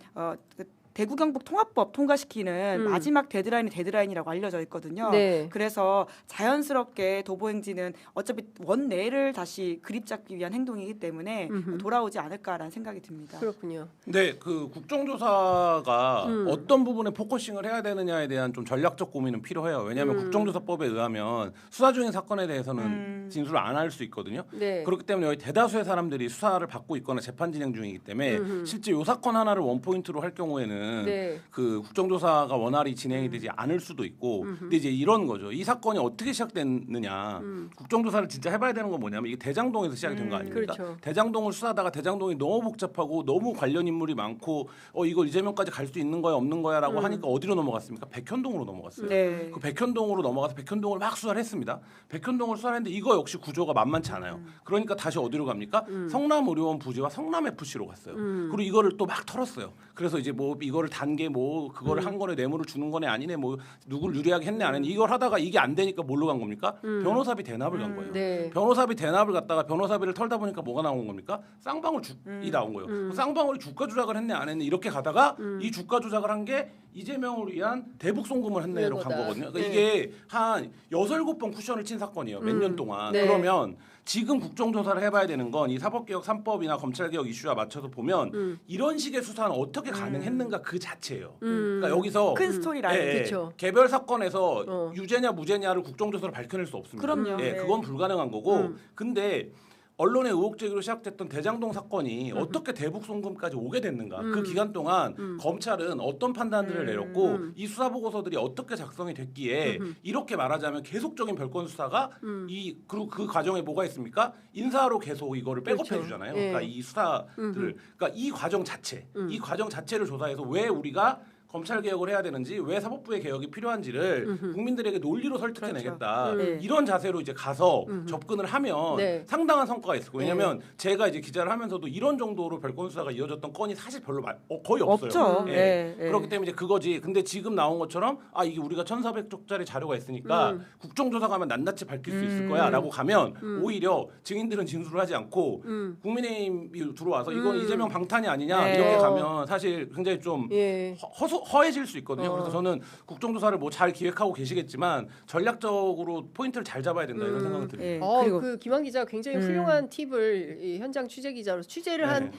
대구 경북 통합법 통과시키는 마지막 데드라인이라고 알려져 있거든요. 네. 그래서 자연스럽게 도보행진은 어차피 원내를 다시 그립잡기 위한 행동이기 때문에 돌아오지 않을까라는 생각이 듭니다. 그렇군요. 근데 그 국정조사가 어떤 부분에 포커싱을 해야 되느냐에 대한 좀 전략적 고민은 필요해요. 왜냐하면 국정조사법에 의하면 수사 중인 사건에 대해서는 진술을 안 할 수 있거든요. 네. 그렇기 때문에 여기 대다수의 사람들이 수사를 받고 있거나 재판 진행 중이기 때문에 실제 요 사건 하나를 원포인트로 할 경우에는 네. 그 국정조사가 원활히 진행이 되지 않을 수도 있고 근데 이제 이런 거죠. 이 사건이 어떻게 시작됐느냐. 국정조사를 진짜 해봐야 되는 건 뭐냐면 이게 대장동에서 시작이 된 거 아닙니까? 그렇죠. 대장동을 수사하다가 대장동이 너무 복잡하고 너무 관련 인물이 많고 이거 이재명까지 갈 수 있는 거야 없는 거야라고 하니까 어디로 넘어갔습니까? 백현동으로 넘어갔어요. 네. 그 백현동으로 넘어가서 백현동을 막 수사를 했습니다. 백현동을 수사를 했는데 이거 역시 구조가 만만치 않아요. 그러니까 다시 어디로 갑니까? 성남의료원 부지와 성남FC로 갔어요. 그리고 이거를 또 막 털었어요. 그래서 이제 뭐 이거를 단계 뭐 그거를 한 거네 뇌물을 주는 거네 아니네 뭐 누굴 유리하게 했네 안 했네 이걸 하다가 이게 안 되니까 뭘로 간 겁니까? 변호사비 대납을 간 거예요. 네. 변호사비 대납을 갖다가 변호사비를 털다 보니까 뭐가 나온 겁니까? 쌍방울이 나온 거예요. 그 쌍방울이 주가 조작을 했네 안 했네 이렇게 가다가 이 주가 조작을 한 게 이재명을 위한 대북 송금을 했네로 간 이거다. 거거든요. 그러니까 네. 이게 한 6-7번 쿠션을 친 사건이에요. 몇 년 동안. 네. 그러면 지금 국정조사를 해봐야 되는 건 이 사법개혁 3법이나 검찰개혁 이슈와 맞춰서 보면 이런 식의 수사는 어떻게 가능했는가 그 자체예요. 그러니까 여기서 큰 스토리라인. 그쵸. 개별 사건에서 유죄냐 무죄냐를 국정조사로 밝혀낼 수 없습니다. 그럼요. 예, 네. 그건 불가능한 거고. 근데 언론의 의혹 제기로 시작됐던 대장동 사건이 어떻게 대북 송금까지 오게 됐는가? 그 기간 동안 검찰은 어떤 판단들을 내렸고 이 수사 보고서들이 어떻게 작성이 됐기에 이렇게 말하자면 계속적인 별건 수사가 그리고 그 과정에 뭐가 있습니까? 인사로 계속 이거를 백업해 그렇죠. 주잖아요. 예. 그러니까 이 수사들을 그러니까 이 과정 자체를 조사해서 왜 우리가 검찰 개혁을 해야 되는지 왜 사법부의 개혁이 필요한지를 국민들에게 논리로 설득해내겠다 그렇죠. 네. 이런 자세로 이제 가서 접근을 하면 네. 상당한 성과가 있을 거예요. 왜냐하면 제가 이제 기자를 하면서도 이런 정도로 별건 수사가 이어졌던 건이 사실 별로 거의 없어요. 없죠. 예. 네, 네. 그렇기 때문에 이제 그거지. 근데 지금 나온 것처럼 이게 우리가 1,400쪽짜리 자료가 있으니까 국정조사 가면 낱낱이 밝힐 수 있을 거야라고 가면 오히려 증인들은 진술을 하지 않고 국민의힘이 들어와서 이건 이재명 방탄이 아니냐 네. 이렇게 가면 사실 굉장히 좀 예. 허해질 수 있거든요. 그래서 저는 국정조사를 뭐 잘 기획하고 계시겠지만 전략적으로 포인트를 잘 잡아야 된다 이런 생각을 듭니다. 예, 그리고 그리고 그 김한 기자가 굉장히 훌륭한 팁을 이 현장 취재 기자로서 취재를 한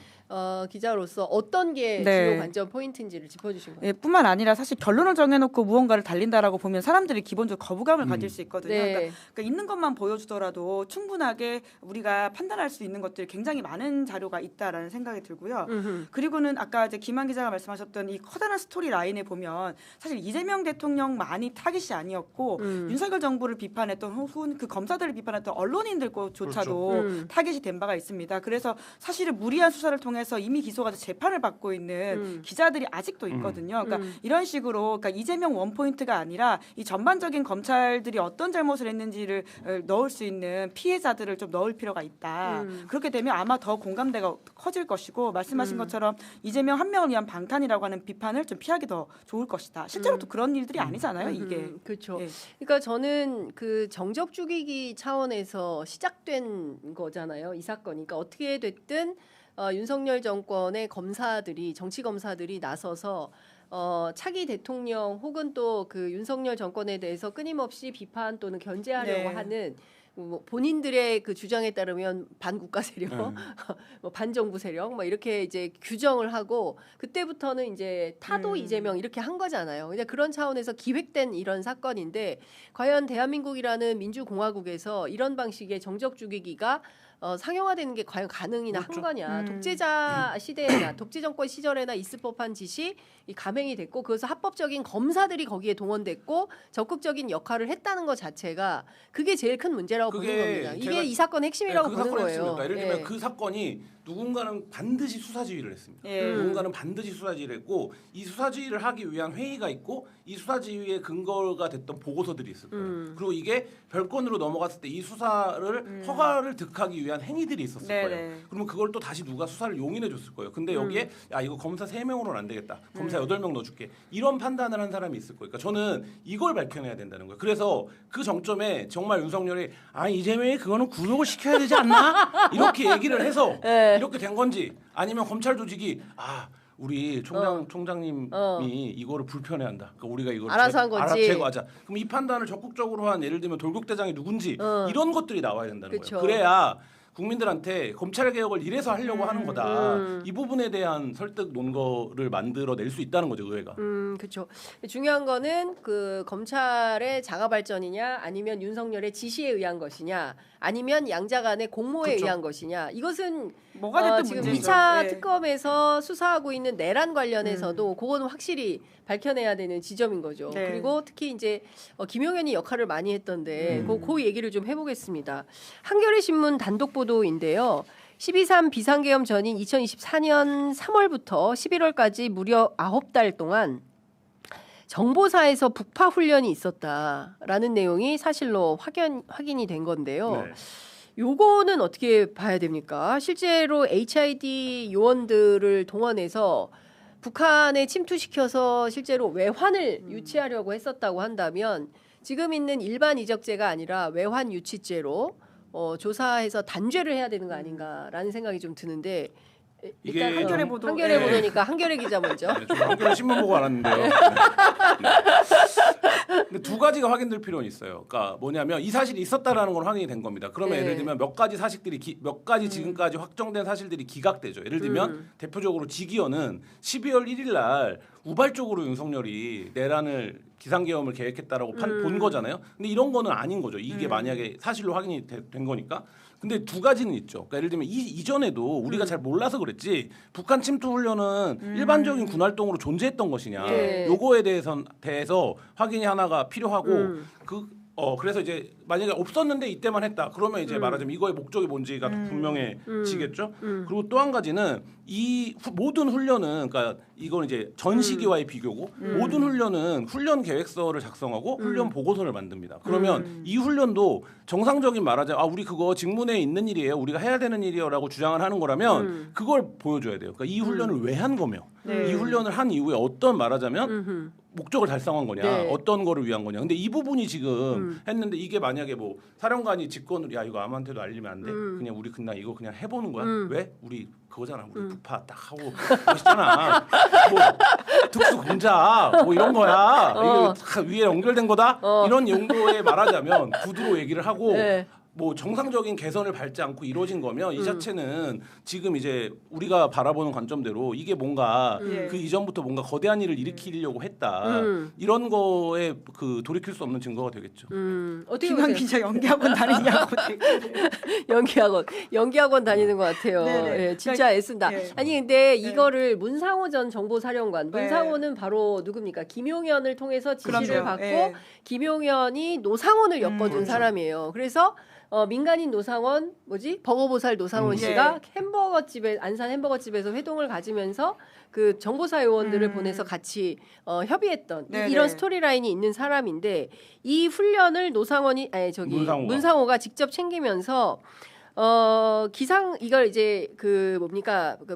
기자로서 어떤 게 네. 주요 관점 포인트인지를 짚어주신 거예요. 예, 뿐만 아니라 사실 결론을 정해놓고 무언가를 달린다라고 보면 사람들이 기본적으로 거부감을 가질 수 있거든요. 네. 그러니까 있는 것만 보여주더라도 충분하게 우리가 판단할 수 있는 것들이 굉장히 많은 자료가 있다라는 생각이 들고요. 그리고는 아까 이제 김한 기자가 말씀하셨던 이 커다란 스토리 라인에 보면 사실 이재명 대통령만이 타깃이 아니었고 윤석열 정부를 비판했던 혹은 그 검사들을 비판했던 언론인들조차도 타깃이 된 바가 있습니다. 그래서 사실은 무리한 수사를 통해 통해서 이미 기소가 돼 재판을 받고 있는 기자들이 아직도 있거든요. 그러니까 이런 식으로 그러니까 이재명 원포인트가 아니라 이 전반적인 검찰들이 어떤 잘못을 했는지를 넣을 수 있는 피해자들을 좀 넣을 필요가 있다. 그렇게 되면 아마 더 공감대가 커질 것이고 말씀하신 것처럼 이재명 한 명을 위한 방탄이라고 하는 비판을 좀 피하기 더 좋을 것이다. 실제로 또 그런 일들이 아니잖아요, 이게. 그렇죠. 예. 그러니까 저는 그 정적 죽이기 차원에서 시작된 거잖아요, 이 사건이. 그러니까 어떻게 됐든 윤석열 정권의 검사들이 정치 검사들이 나서서 차기 대통령 혹은 또 그 윤석열 정권에 대해서 끊임없이 비판 또는 견제하려고 네. 하는 뭐 본인들의 그 주장에 따르면 반국가 세력, 뭐 반정부 세력, 뭐 이렇게 이제 규정을 하고 그때부터는 이제 타도 이재명 이렇게 한 거잖아요. 그냥 그런 차원에서 기획된 이런 사건인데 과연 대한민국이라는 민주공화국에서 이런 방식의 정적 죽이기가 상용화되는 게 과연 가능이나 한 거냐. 독재자 시대에나 독재 정권 시절에나 있을 법한 짓이 이 감행이 됐고 그래서 합법적인 검사들이 거기에 동원됐고 적극적인 역할을 했다는 것 자체가 그게 제일 큰 문제라고 보는 겁니다. 이게 이 사건의 핵심이라고 보는 거예요. 예를 들면 그 사건이 누군가는 반드시 수사지휘를 했습니다. 예. 누군가는 반드시 수사지휘를 했고 이 수사지휘를 하기 위한 회의가 있고 이 수사지휘의 근거가 됐던 보고서들이 있을 거예요. 그리고 이게 별건으로 넘어갔을 때 이 수사를 허가를 득하기 위한 행위들이 있었을 거예요. 그러면 그걸 또 다시 누가 수사를 용인해 줬을 거예요. 근데 여기에 야 이거 검사 3명으로는 안 되겠다. 검사 8명 넣어줄게. 이런 판단을 한 사람이 있을 거예요. 그러니까 저는 이걸 밝혀내야 된다는 거예요. 그래서 그 정점에 정말 윤석열이 이재명이 그거는 구속을 시켜야 되지 않나? 이렇게 얘기를 해서 이렇게 된 건지 아니면 검찰 조직이 우리 총장님이 이거를 불편해한다. 그러니까 우리가 이걸 알아서 한 건지. 제거하자. 그럼 이 판단을 적극적으로 한 예를 들면 돌격대장이 누군지 이런 것들이 나와야 된다는 그쵸. 거예요. 그래야 국민들한테 검찰 개혁을 이래서 하려고 하는 거다. 이 부분에 대한 설득 논거를 만들어낼 수 있다는 거죠, 의회가. 그렇죠. 중요한 거는 그 검찰의 자가 발전이냐, 아니면 윤석열의 지시에 의한 것이냐, 아니면 양자 간의 공모에 그렇죠. 의한 것이냐. 이것은 뭐가 됐든 지금 문제죠. 2차 예. 특검에서 수사하고 있는 내란 관련해서도 그거는 확실히 밝혀내야 되는 지점인 거죠. 네. 그리고 특히 이제 김용현이 역할을 많이 했던데 그 얘기를 좀 해보겠습니다. 한겨레 신문 단독 보도인데요. 12.3 비상계엄 전인 2024년 3월부터 11월까지 무려 9달 동안 정보사에서 북파 훈련이 있었다라는 내용이 사실로 확인이 된 건데요. 네. 요거는 어떻게 봐야 됩니까? 실제로 HID 요원들을 동원해서 북한에 침투시켜서 실제로 외환을 유치하려고 했었다고 한다면 지금 있는 일반 이적죄가 아니라 외환 유치죄로 조사해서 단죄를 해야 되는 거 아닌가라는 생각이 좀 드는데 이게 일단 한겨레 보도. 한겨레 예. 보도니까 한겨레 기자 먼저. 네, 저도 한겨레 신문 보고 알았는데요. 네. 근데 두 가지가 확인될 필요는 있어요. 그러니까 뭐냐면 이 사실이 있었다라는 건 확인이 된 겁니다. 그러면 네. 예를 들면 몇 가지 사실들이 몇 가지 지금까지 확정된 사실들이 기각되죠. 예를 들면 대표적으로 지기현은 12월 1일 날 우발적으로 윤석열이 내란을 기상계엄을 계획했다라고 본 거잖아요. 근데 이런 거는 아닌 거죠. 이게 만약에 사실로 확인이 된 거니까. 근데 두 가지는 있죠. 그러니까 예를 들면 이전에도 우리가 잘 몰라서 그랬지 북한 침투 훈련은 일반적인 군 활동으로 존재했던 것이냐. 네. 요거에 대해서 확인이 하나가 필요하고 그래서 이제 만약에 없었는데 이때만 했다. 그러면 이제 말하자면 이거의 목적이 뭔지가 분명해지겠죠. 그리고 또 한 가지는 이 모든 훈련은 그러니까 이건 이제 전 시기와의 비교고 모든 훈련은 훈련 계획서를 작성하고 훈련 보고서를 만듭니다. 그러면 이 훈련도 정상적인 말하자면 우리 그거 직무내에 있는 일이에요. 우리가 해야 되는 일이요라고 주장을 하는 거라면 그걸 보여줘야 돼요. 그러니까 이 훈련을 왜 한 거며 이 훈련을 한 이후에 어떤 말하자면 목적을 달성한 거냐, 네. 어떤 거를 위한 거냐. 근데 이 부분이 지금 했는데 이게 만약에 뭐 사령관이 직권으로 야 이거 아무한테도 알리면 안 돼. 그냥 우리 그냥 이거 그냥 해보는 거야. 왜? 우리 그거잖아. 우리 북파 딱 하고 멋있잖아. 뭐 특수 공자 뭐 이런 거야. 이게 다 위에 연결된 거다. 이런 용도에 말하자면 구두로 얘기를 하고. 네. 뭐 정상적인 개선을 밟지 않고 이루어진 거면 이 자체는 지금 이제 우리가 바라보는 관점대로 이게 뭔가 그 이전부터 뭔가 거대한 일을 일으키려고 했다 이런 거에 그 돌이킬 수 없는 증거가 되겠죠. 어떻게 김한 보세요? 기자 연기학원 다니냐고. 연기학원 다니는 것 같아요. 네네. 예, 진짜 애쓴다. 예. 아니 근데 이거를 문상호 전 정보사령관, 네. 문상호는 바로 누굽니까? 김용현을 통해서 지시를 그럼요. 받고 예. 김용현이 노상원을 엮어준 사람이에요. 그래서 민간인 노상원 버거보살 노상원 예. 씨가 안산 햄버거집에서 회동을 가지면서 그 정보사 요원들을 보내서 같이 협의했던 네네. 이런 스토리라인이 있는 사람인데 이 훈련을 문상호가 직접 챙기면서 이걸 이제 그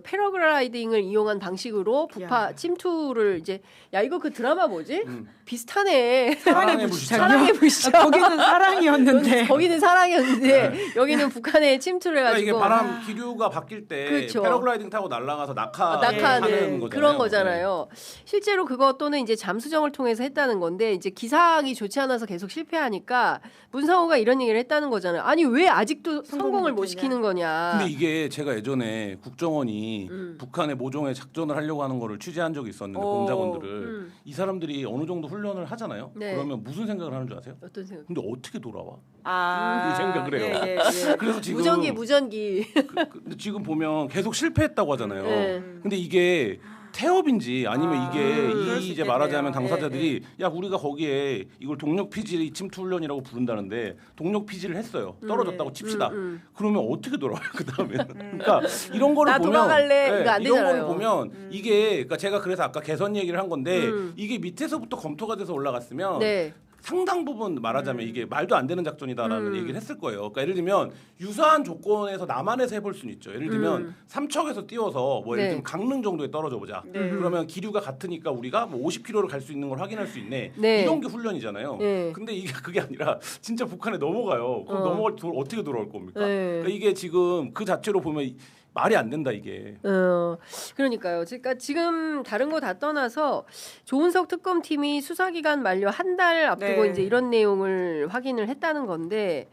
패러글라이딩을 이용한 방식으로 부파 침투를 이제 이거 그 드라마 뭐지? 비슷하네. 사랑의 불시착. 사랑의 불시착. 거기는 사랑이었는데. 거기는 사랑이었는데 여기는 북한에 침투를 그러니까 해가지고 이게 바람 기류가 바뀔 때 그렇죠. 패러글라이딩 타고 날아가서 낙하하는 하는 거잖아요. 그런 거잖아요. 실제로 그거 또는 이제 잠수정을 통해서 했다는 건데 이제 기상이 좋지 않아서 계속 실패하니까 문상호가 이런 얘기를 했다는 거잖아요. 아니 왜 아직도 성공을 못 시키는 거냐. 근데 이게 제가 예전에 국정원이 북한의 모종의 작전을 하려고 하는 거를 취재한 적이 있었는데 공작원들을 이 사람들이 어느 정도 훈련을 하잖아요. 네. 그러면 무슨 생각을 하는 줄 아세요? 어떤 생각? 근데 어떻게 돌아와? 아, 이 생각을 해요. 예, 예. 그래서 지금 무전기. 근데 지금 보면 계속 실패했다고 하잖아요. 네. 근데 이게 태업인지 아니면 그럴 수 이제 있겠네요. 말하자면 당사자들이 예, 야 우리가 거기에 이걸 동력 피지 침투 훈련이라고 부른다는데 동력 피지를 했어요. 떨어졌다고 칩시다. 그러면 어떻게 돌아와요 그 다음에는? 그러니까 이런 거를 나 보면 돌아갈래? 이거 안 이런 되잖아요. 거를 보면 이게 그러니까 제가 그래서 아까 개선 얘기를 한 건데 이게 밑에서부터 검토가 돼서 올라갔으면 네. 상당 부분 말하자면 이게 말도 안 되는 작전이다라는 얘기를 했을 거예요. 그러니까 예를 들면 유사한 조건에서 남한에서 해볼 수는 있죠. 예를 들면 삼척에서 띄워서 뭐 예를 네. 들면 강릉 정도에 떨어져 보자. 네. 그러면 기류가 같으니까 우리가 뭐 50km를 갈 수 있는 걸 확인할 수 있네. 네. 이런 게 훈련이잖아요. 네. 근데 이게 그게 아니라 진짜 북한에 넘어가요. 그럼 넘어갈 때 어떻게 돌아올 겁니까? 네. 그러니까 이게 지금 그 자체로 보면 말이 안 된다 이게. 그러니까요. 그러니까 지금 다른 거 다 떠나서 조은석 특검팀이 수사기간 만료 한 달 앞두고 네. 이제 이런 내용을 확인을 했다는 건데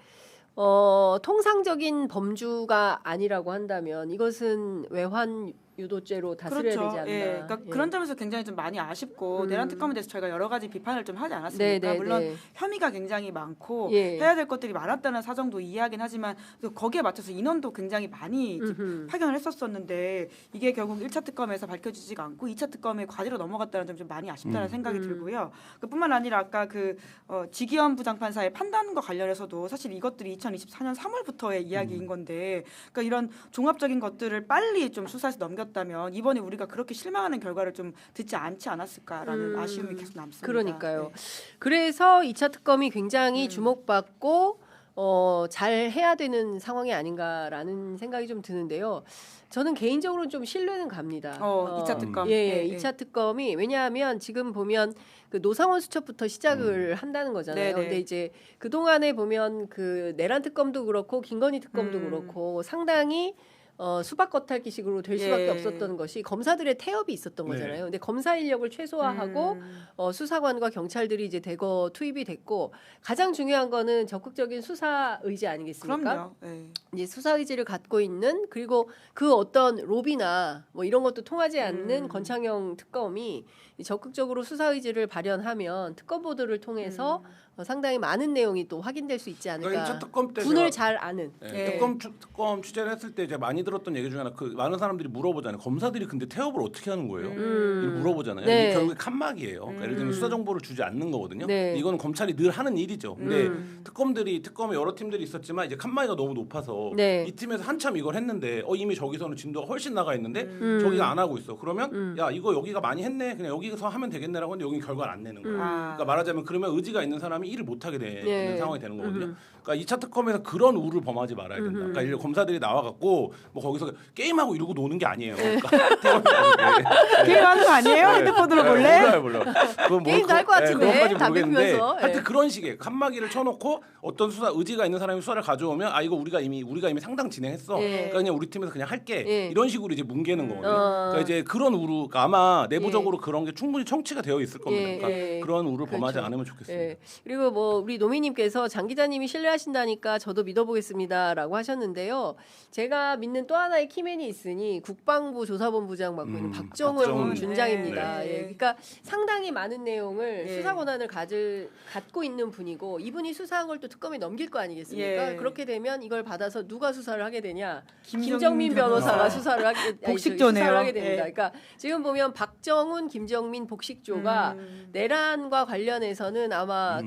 통상적인 범주가 아니라고 한다면 이것은 외환 유도죄로 다스려야 그렇죠. 되지 않나. 예. 그러니까 예. 그런 점에서 굉장히 좀 많이 아쉽고 내란 특검에 대해서 저희가 여러 가지 비판을 좀 하지 않았습니까? 네, 네, 물론 네. 혐의가 굉장히 많고 예. 해야 될 것들이 많았다는 사정도 이해하긴 하지만 또 거기에 맞춰서 인원도 굉장히 많이 파견을 했었었는데 이게 결국 1차 특검에서 밝혀지지가 않고 2차 특검의 과제로 넘어갔다는 점이 좀 많이 아쉽다는 생각이 들고요. 그뿐만 아니라 아까 지기현 부장판사의 판단과 관련해서도 사실 이것들이 2024년 3월부터의 이야기인 건데 그러니까 이런 종합적인 것들을 빨리 좀 수사해서 넘겼다면 이번에 우리가 그렇게 실망하는 결과를 좀 듣지 않지 않았을까라는 아쉬움이 계속 남습니다. 그러니까요. 네. 그래서 2차 특검이 굉장히 주목받고 잘 해야 되는 상황이 아닌가라는 생각이 좀 드는데요. 저는 개인적으로 좀 신뢰는 갑니다. 2차 특검. 예, 2차 특검이 왜냐하면 지금 보면 그 노상원 수첩부터 시작을 한다는 거잖아요. 네네. 근데 이제 그 동안에 보면 그 내란 특검도 그렇고 김건희 특검도 그렇고 상당히 수박 겉핥기식으로 될 수밖에 예. 없었던 것이 검사들의 태업이 있었던 네. 거잖아요. 근데 검사 인력을 최소화하고 수사관과 경찰들이 이제 대거 투입이 됐고 가장 중요한 거는 적극적인 수사 의지 아니겠습니까? 그럼요. 예. 이제 수사 의지를 갖고 있는 그리고 그 어떤 로비나 뭐 이런 것도 통하지 않는 권창용 특검이 적극적으로 수사 의지를 발현하면 특검 보도를 통해서 상당히 많은 내용이 또 확인될 수 있지 않을까. 그러니까 1차 특검 때 분을 제가- 잘 아는. 네, 특검 취재를 했을 때 제가 많이 들었던 얘기 중에 하나 그 많은 사람들이 물어보잖아요. 검사들이 근데 태업을 어떻게 하는 거예요? 이렇게 물어보잖아요. 네. 이게 결국에 칸막이에요. 그러니까 예를 들면 수사 정보를 주지 않는 거거든요. 네. 근데 이거는 검찰이 늘 하는 일이죠. 근데 특검에 여러 팀들이 있었지만 이제 칸막이가 너무 높아서 네. 이 팀에서 한참 이걸 했는데 이미 저기서는 진도가 훨씬 나가 있는데 저기가 안 하고 있어. 그러면 야 이거 여기가 많이 했네. 그냥 여기서 하면 되겠네라고 하는데 여기 결과를 안 내는 거예요. 그러니까 말하자면 그러면 의지가 있는 사람이 일을 못 하게 되는 네. 상황이 되는 거거든요. 그러니까 2차 특검에서 그런 우를 범하지 말아야 된다. 그러니까 이제 검사들이 나와갖고 뭐 거기서 게임하고 이러고 노는 게 아니에요. 그러니까 게임하는 거 아니에요? 핸드폰으로 볼래? 몰라요. 그건 게임도 할것 같은데, 그것까지 담배 모르겠는데 피면서. 하여튼 예. 그런 식의 칸막이를 쳐놓고 어떤 수사 의지가 있는 사람이 수사를 가져오면 이거 우리가 이미 상당 진행했어. 예. 그러니까 그냥 우리 팀에서 그냥 할게. 예. 이런 식으로 이제 뭉개는 거거든요. 그러니까 이제 그런 우루가 아마 내부적으로 그런 게 충분히 청취가 되어 있을 겁니다. 예, 그러니까 예. 그런 우를 범하지 그렇죠. 않으면 좋겠습니다. 예. 그리고 뭐 우리 노미님께서 장 기자님이 신뢰하신다니까 저도 믿어보겠습니다라고 하셨는데요. 제가 믿는 또 하나의 키맨이 있으니 국방부 조사본부장 맡고 있는 박정훈 박정훈. 준장입니다. 네. 예. 그러니까 상당히 많은 내용을 네. 수사 권한을 갖고 있는 분이고 이분이 수사한 걸 또 특검에 넘길 거 아니겠습니까? 예. 그렇게 되면 이걸 받아서 누가 수사를 하게 되냐? 김정민 김정민 변호사가 변호사. 수사를 복식조네요. 수사를 하게 됩니다. 예. 그러니까 지금 보면 박정훈, 김정민 복식조가 내란과 관련해서는 아마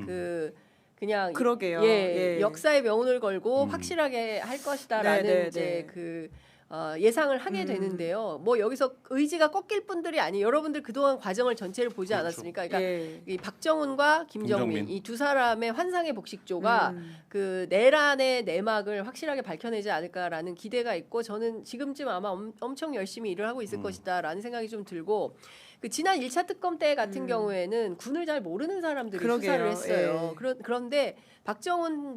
그냥 그러게요. 예, 예. 역사의 명운을 걸고 확실하게 할 것이다라는 네, 네, 이제 네. 그 예상을 하게 되는데요. 뭐 여기서 의지가 꺾일 분들이 아니에요. 여러분들 그동안 과정을 전체를 보지 그렇죠. 않았습니까? 그러니까 예. 이 박정훈과 김정민 김정민. 이 두 사람의 환상의 복식조가 그 내란의 내막을 확실하게 밝혀내지 않을까라는 기대가 있고 저는 지금쯤 아마 엄청 열심히 일을 하고 있을 것이다라는 생각이 좀 들고 그 지난 1차 특검 때 같은 경우에는 군을 잘 모르는 사람들이 그러게요. 수사를 했어요. 예. 그런데 박정훈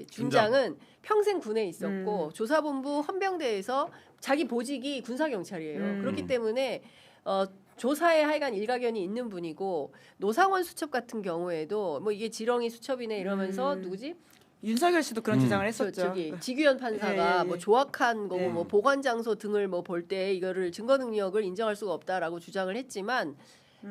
준장은 평생 군에 있었고 조사본부 헌병대에서 자기 보직이 군사경찰이에요. 그렇기 때문에 조사에 하여간 일가견이 있는 분이고 노상원 수첩 같은 경우에도 뭐 이게 지렁이 수첩이네 이러면서 누구지? 윤석열 씨도 그런 주장을 했었죠. 저기 지규현 판사가 예, 예. 뭐 조악한 거고 예. 뭐 보관 장소 등을 뭐 볼 때 이거를 증거 능력을 인정할 수가 없다라고 주장을 했지만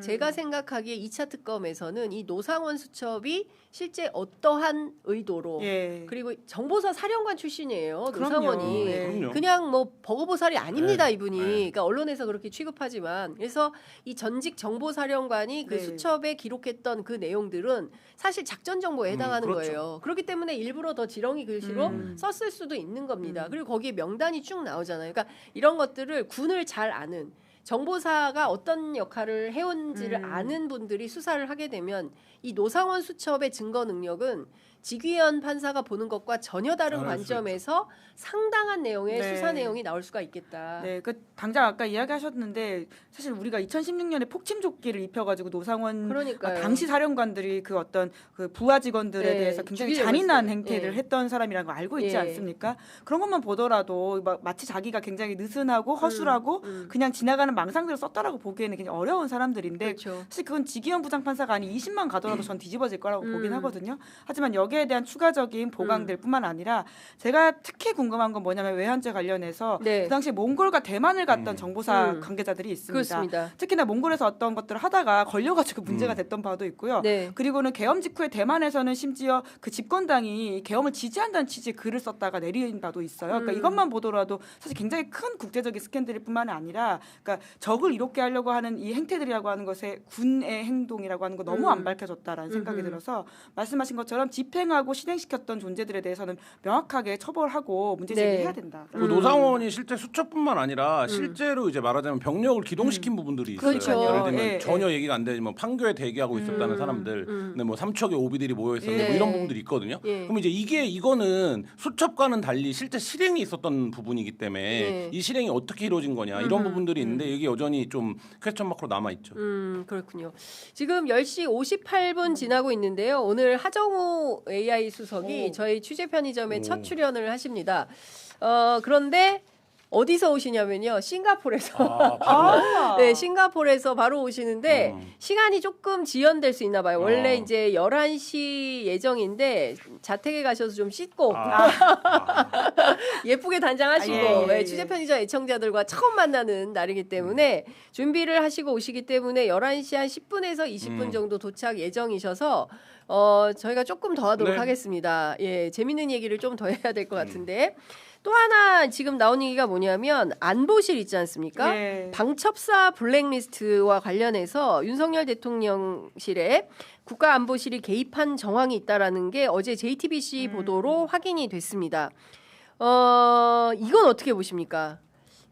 제가 생각하기에 2차 특검에서는 이 노상원 수첩이 실제 어떠한 의도로 예. 그리고 정보사 사령관 출신이에요. 그럼요. 노상원이 예. 그럼요. 그냥 뭐 버거보살이 아닙니다 네. 이분이. 네. 그러니까 언론에서 그렇게 취급하지만 그래서 이 전직 정보사령관이 그 네. 수첩에 기록했던 그 내용들은 사실 작전 정보에 해당하는 그렇죠. 거예요. 그렇기 때문에 일부러 더 지렁이 글씨로 썼을 수도 있는 겁니다. 그리고 거기에 명단이 쭉 나오잖아요. 그러니까 이런 것들을 군을 잘 아는 정보사가 어떤 역할을 해온지를 아는 분들이 수사를 하게 되면 이 노상원 수첩의 증거 능력은 지귀현 판사가 보는 것과 전혀 다른 다를 수 관점에서 상당한 내용의 네. 수사 내용이 나올 수가 있겠다. 네, 그 당장 아까 이야기하셨는데 사실 우리가 2016년에 폭침조끼를 입혀가지고 노상원 그러니까요. 당시 사령관들이 그 어떤 그 부하 직원들에 네, 대해서 굉장히 죽이려고 잔인한 했어요. 행태를 예. 했던 사람이라는 거 알고 있지 예. 않습니까? 그런 것만 보더라도 마치 자기가 굉장히 느슨하고 허술하고 그냥 지나가는 망상들을 썼다라고 보기에는 굉장히 어려운 사람들인데 그렇죠. 사실 그건 지기현 부장판사가 아닌 20만 가더라도 전 뒤집어질 거라고 보긴 하거든요. 하지만 여기에 대한 추가적인 보강될 뿐만 아니라 제가 특히 궁금한 건 뭐냐면 외환죄 관련해서 네. 그 당시에 몽골과 대만을 갔던 정보사 관계자들이 있습니다. 그렇습니다. 특히나 몽골에서 어떤 것들을 하다가 걸려가지고 문제가 됐던 바도 있고요. 네. 그리고는 계엄 직후에 대만에서는 심지어 그 집권당이 계엄을 지지한다는 취지의 글을 썼다가 내린 바도 있어요. 그러니까 이것만 보더라도 사실 굉장히 큰 국제적인 스캔들일 뿐만 아니라 그러니까 적을 이롭게 하려고 하는 이 행태들이라고 하는 것에 군의 행동이라고 하는 거 너무 안 밝혀졌다라는 생각이 들어서 말씀하신 것처럼 집행하고 실행시켰던 존재들에 대해서는 명확하게 처벌하고 문제 제기해야 된다. 그 노상원이 실제 수첩뿐만 아니라 실제로 이제 말하자면 병력을 기동시킨 부분들이 있어요. 그렇죠. 예를 들면 예, 전혀 얘기가 안 되지만 판교에 대기하고 있었다는 사람들, 근데 뭐 삼척에 오비들이 모여 있었는데 예. 뭐 이런 부분들이 있거든요. 예. 그럼 이제 이거는 수첩과는 달리 실제 실행이 있었던 부분이기 때문에 예. 이 실행이 어떻게 이루어진 거냐 이런 부분들이 있는데 이게 여전히 좀 퀘스천 마크로 남아 있죠. 그렇군요. 지금 10시 58분 지나고 있는데요. 오늘 하정우 AI 수석이 저희 취재 편의점에 첫 출연을 하십니다. 그런데 어디서 오시냐면요. 싱가포르에서. 네, 싱가포르에서 바로 오시는데 시간이 조금 지연될 수 있나 봐요. 원래 이제 11시 예정인데 자택에 가셔서 좀 씻고 예쁘게 단장하시고 예. 취재 편의점 애청자들과 처음 만나는 날이기 때문에 준비를 하시고 오시기 때문에 11시 한 10분에서 20분 정도 도착 예정이셔서 저희가 조금 더 하도록 네. 하겠습니다. 예, 재밌는 얘기를 좀 더 해야 될 것 같은데 또 하나 지금 나온 얘기가 뭐냐면 안보실 있지 않습니까? 네. 방첩사 블랙리스트와 관련해서 윤석열 대통령실에 국가안보실이 개입한 정황이 있다라는 게 어제 JTBC 보도로 확인이 됐습니다. 이건 어떻게 보십니까?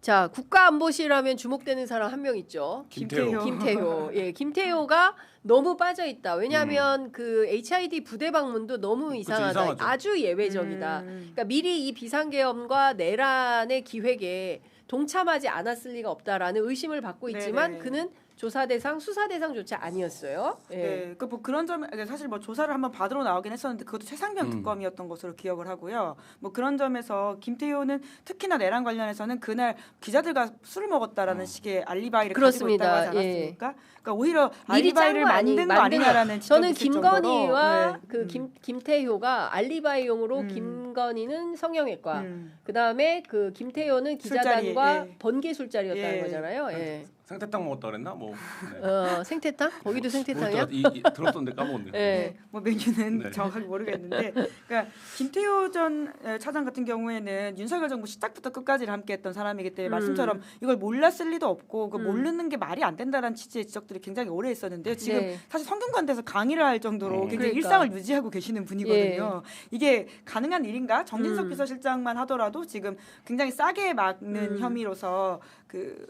자, 국가안보실 하면 주목되는 사람 한 명 있죠. 김태호. 김태호. 예, 김태호가 너무 빠져 있다. 왜냐하면 그 HID 부대 방문도 너무 이상하다. 이상하죠. 아주 예외적이다. 그러니까 미리 이 비상계엄과 내란의 기획에 동참하지 않았을 리가 없다라는 의심을 받고 있지만 네네. 그는 조사 대상, 수사 대상조차 아니었어요. 예. 네, 그 뭐 그런 점에 사실 뭐 조사를 한번 받으러 나오긴 했었는데 그것도 최상병 특검이었던 것으로 기억을 하고요. 뭐 그런 점에서 김태효는 특히나 내란 관련해서는 그날 기자들과 술을 먹었다라는 식의 알리바이를 그렇습니다. 가지고 있다고 하지 않았습니까? 그러니까 오히려 미리 알리바이를 만든 거 아니냐라는 저는 지적이 있을 정도로, 김건희와 네. 그 김태효가 알리바이용으로 김건희는 성형외과, 그 다음에 그 김태효는 기자단과 술자리, 예. 번개 술자리였다는 예. 거잖아요. 예. 생태탕 먹었다 그랬나? 뭐 네. 생태탕? 거기도 생태탕이야? 들었었는데 까먹었네요. 예. 네, 뭐 메뉴는 네. 정확하게 모르겠는데, 그러니까 김태효 전 차장 같은 경우에는 윤석열 정부 시작부터 끝까지를 함께했던 사람이기 때문에 말씀처럼 이걸 몰랐을 리도 없고 그 모르는 게 말이 안 된다라는 취지의 지적들이 것들이 굉장히 오래 있었는데요. 지금 네. 사실 성균관대에서 강의를 할 정도로 굉장히 그러니까. 일상을 유지하고 계시는 분이거든요. 이게 가능한 일인가? 정진석 음. 비서실장만 하더라도 지금 굉장히 싸게 막는 혐의로서 그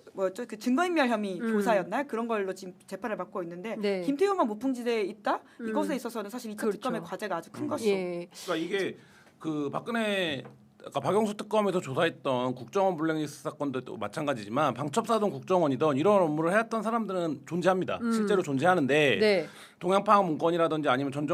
증거인멸 혐의 교사였나 그런 걸로 지금 재판을 받고 있는데 네. 김태효만 무풍지대에 있다? 이것에 있어서는 사실 2차 그렇죠. 특검의 과제가 아주 큰 것이죠. 예. 그러니까 이게 그 박근혜 아까 박영수 특검에서 조사했던 국정원 블랙리스트 사건도 또 마찬가지지만 방첩사든 국정원이든 이런 업무를 해왔던 사람들은 존재합니다. 실제로 존재하는데 네. 동양파악 문건이라든지 아니면 전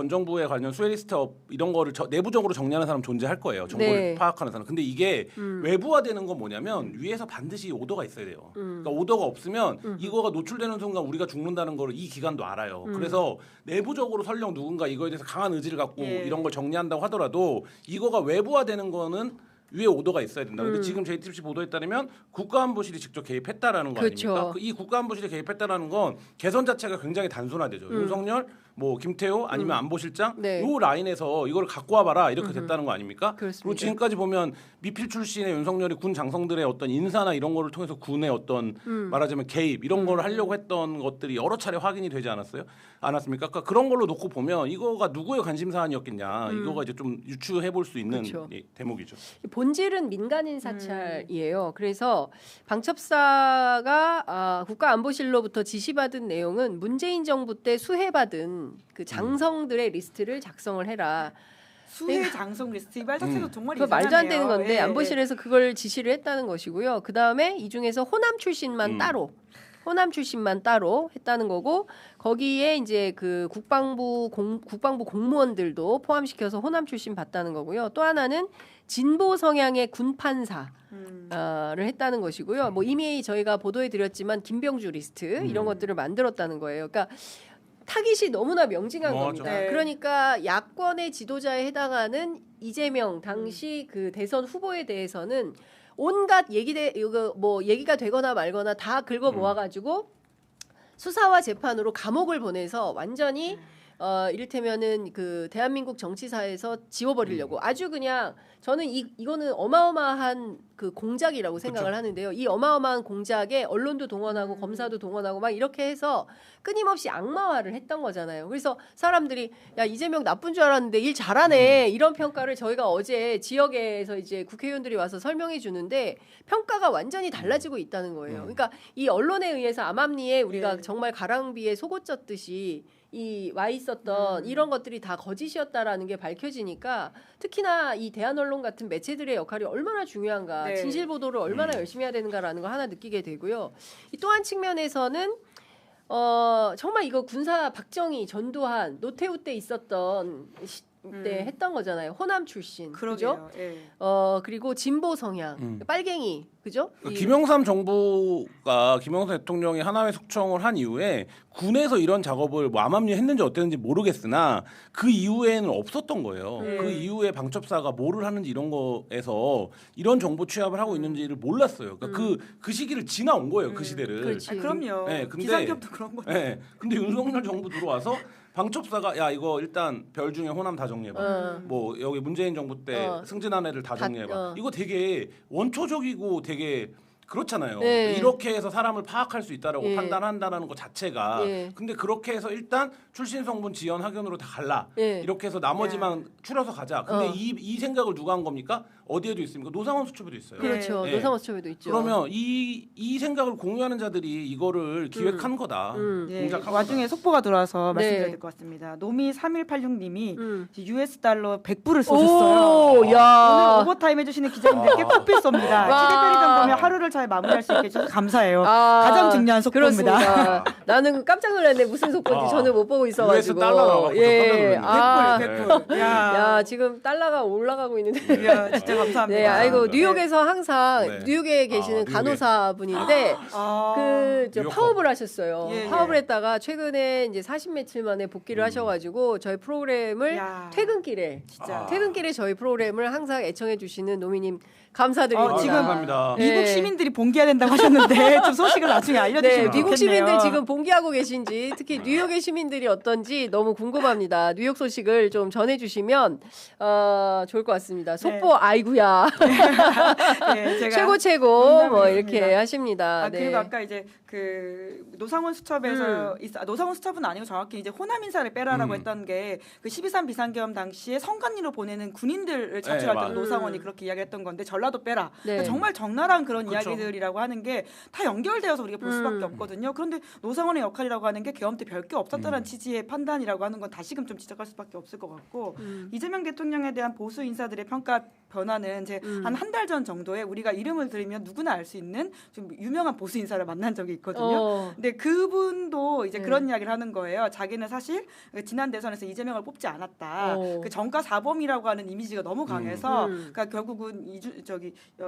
정부에 관련 수혜리스트 이런 거를 내부적으로 정리하는 사람 존재할 거예요. 정보를 네. 파악하는 사람. 근데 이게 외부화되는 건 뭐냐면 위에서 반드시 오더가 있어야 돼요. 그러니까 오더가 없으면 이거가 노출되는 순간 우리가 죽는다는 걸 이 기관도 알아요. 그래서 내부적으로 설령 누군가 이거에 대해서 강한 의지를 갖고 예. 이런 걸 정리한다고 하더라도 이거가 외부화되는 거는 위에 오더가 있어야 된다. 근데 지금 JTBC 보도에 따르면 국가안보실이 직접 개입했다라는 거 그렇죠. 아닙니까? 이 국가안보실이 개입했다라는 건 개선 자체가 굉장히 단순화되죠. 윤석열, 뭐 김태호 아니면 안보실장 네. 요 라인에서 이걸 갖고 와봐라 이렇게 됐다는 거 아닙니까? 그렇습니다. 그리고 지금까지 보면 미필 출신의 윤석열이 군 장성들의 어떤 인사나 이런 거를 통해서 군의 어떤 말하자면 개입 이런 걸 하려고 했던 것들이 여러 차례 확인이 되지 않았어요? 않았습니까? 그러니까 그런 걸로 놓고 보면 이거가 누구의 관심 사안이었겠냐 이거가 이제 좀 유추해 볼 수 있는 그렇죠. 대목이죠. 본질은 민간인 사찰이에요. 그래서 방첩사가 국가안보실로부터 지시받은 내용은 문재인 정부 때 수혜받은 그 장성들의 리스트를 작성을 해라. 수혜 장성 리스트 이 말 자체도 정말 그거 이상하네요. 말도 안 되는 건데 예, 안보실에서 그걸 지시를 했다는 것이고요. 그 다음에 이 중에서 호남 출신만 따로. 호남 출신만 따로 했다는 거고 거기에 이제 그 국방부 공무원들도 포함시켜서 호남 출신 봤다는 거고요. 또 하나는 진보 성향의 군판사를 했다는 것이고요. 뭐 이미 저희가 보도해 드렸지만 김병주 리스트 이런 것들을 만들었다는 거예요. 그러니까 타깃이 너무나 명징한 맞아. 겁니다. 네. 그러니까 야권의 지도자에 해당하는 이재명 당시 그 대선 후보에 대해서는 온갖 얘기가 되거나 말거나 다 긁어 모아가지고 수사와 재판으로 감옥을 보내서 완전히 이를테면은 그 대한민국 정치사에서 지워버리려고 아주 그냥 저는 이거는 어마어마한 그 공작이라고 생각을 하는데요. 이 어마어마한 공작에 언론도 동원하고 검사도 동원하고 막 이렇게 해서 끊임없이 악마화를 했던 거잖아요. 그래서 사람들이 야 이재명 나쁜 줄 알았는데 일 잘하네 이런 평가를 저희가 어제 지역에서 이제 국회의원들이 와서 설명해 주는데 평가가 완전히 달라지고 있다는 거예요. 그러니까 이 언론에 의해서 암암리에 우리가 정말 가랑비에 속옷 젖듯이 와 있었던 이런 것들이 다 거짓이었다라는 게 밝혀지니까 특히나 이 대한언론 같은 매체들의 역할이 얼마나 중요한가 네. 진실 보도를 얼마나 열심히 해야 되는가라는 걸 하나 느끼게 되고요. 또 한 측면에서는 정말 이거 군사 박정희 전두환 노태우 때 있었던 때 했던 거잖아요. 호남 출신 그죠? 그러게요. 예. 그리고 진보 성향 빨갱이 그죠? 김영삼 정부가 김영삼 대통령이 하나회 숙청을 한 이후에 군에서 이런 작업을 뭐 암암리했는지 어땠는지 모르겠으나 그 이후에는 없었던 거예요. 그 이후에 방첩사가 뭐를 하는지 이런 거에서 이런 정보 취합을 하고 있는지를 몰랐어요. 그러니까 그 시기를 지나온 거예요. 그 시대를. 그렇지. 그럼요. 네, 근데- 비상기업도 그런 거. 네, 근데 윤석열 정부 들어와서 방첩사가 야 이거 일단 별 중에 호남 다 정리해봐. 뭐 여기 문재인 정부 때 승진한 애들 다 정리해봐. 이거 되게 원초적이고 되게 그렇잖아요. 네. 이렇게 해서 사람을 파악할 수 있다라고 예. 판단한다라는 것 자체가. 예. 근데 그렇게 해서 일단 출신 성분 지연 학연으로 다 갈라. 예. 이렇게 해서 나머지만 추려서 가자. 근데 이 생각을 누가 한 겁니까? 어디에도 있습니까? 노상원 수첩에도 있어요. 그렇죠. 예. 노상원 수첩에도 있죠. 그러면 이 생각을 공유하는 자들이 이거를 기획한 거다. 예, 공작한 와중에 거다. 속보가 들어와서 네. 말씀드려야 될 것 같습니다. 노미 3186님이 US 달러 100불을 오, 쏘셨어요. 야. 오늘 오버타임 해주시는 기자님들께 커피 쏩니다. 와. 시대편의점 보면 하루를 잘 마무리할 수 있게 해주셔서 감사해요. 아, 가장 중요한 속보입니다. 그렇습니다. 나는 깜짝 놀랐네. 무슨 속보인지 저는 못 보고 있어가지고. US 달러 나와서 예. 깜짝 놀랐네. 100불. 야, 지금 달러가 올라가고 있는데. 야, 진짜 감사합니다. 네, 아이고 뉴욕에서 항상 네. 뉴욕에 계시는 뉴욕에. 간호사분인데 아, 그 뉴욕 파업을 하셨어요. 예, 예. 파업을 했다가 최근에 이제 40 며칠 만에 복귀를 하셔가지고 저희 프로그램을 야. 퇴근길에 진짜. 퇴근길에 저희 프로그램을 항상 애청해 주시는 노미님 감사드립니다. 지금 감사합니다. 네. 미국 시민들이 시민들이 봉기해야 된다고 하셨는데 좀 소식을 나중에 알려주시면 네, 미국 좋겠네요. 시민들 지금 봉기하고 계신지 특히 뉴욕의 시민들이 어떤지 너무 궁금합니다. 뉴욕 소식을 좀 전해주시면 좋을 것 같습니다. 속보 아이구야 네, 제가 최고 최고 뭐 농담이었습니다. 이렇게 하십니다. 아, 네. 그리고 아까 이제 그 노상원 수첩에서 노상원 수첩은 아니고 정확히 이제 호남 인사를 빼라라고 했던 게 그 12.3 비상계엄 당시에 성관리로 보내는 군인들을 자출할 때 맞아요. 노상원이 그렇게 이야기했던 건데 전라도 빼라. 네. 그러니까 정말 적나라한 그런 그쵸. 이야기들이라고 하는 게 다 연결되어서 우리가 볼 수밖에 음. 없거든요. 그런데 노상원의 역할이라고 하는 게 계엄 때 별게 없었다는 취지의 판단이라고 하는 건 다시금 좀 지적할 수밖에 없을 것 같고 이재명 대통령에 대한 보수 인사들의 평가 변화는 이제 한 달 전 정도에 우리가 이름을 들으면 누구나 알 수 있는 좀 유명한 보수 인사를 만난 적이 있거든요. 근데 그분도 이제 그런 이야기를 하는 거예요. 자기는 사실 지난 대선에서 이재명을 뽑지 않았다. 그 정가 사범이라고 하는 이미지가 너무 강해서 그러니까 결국은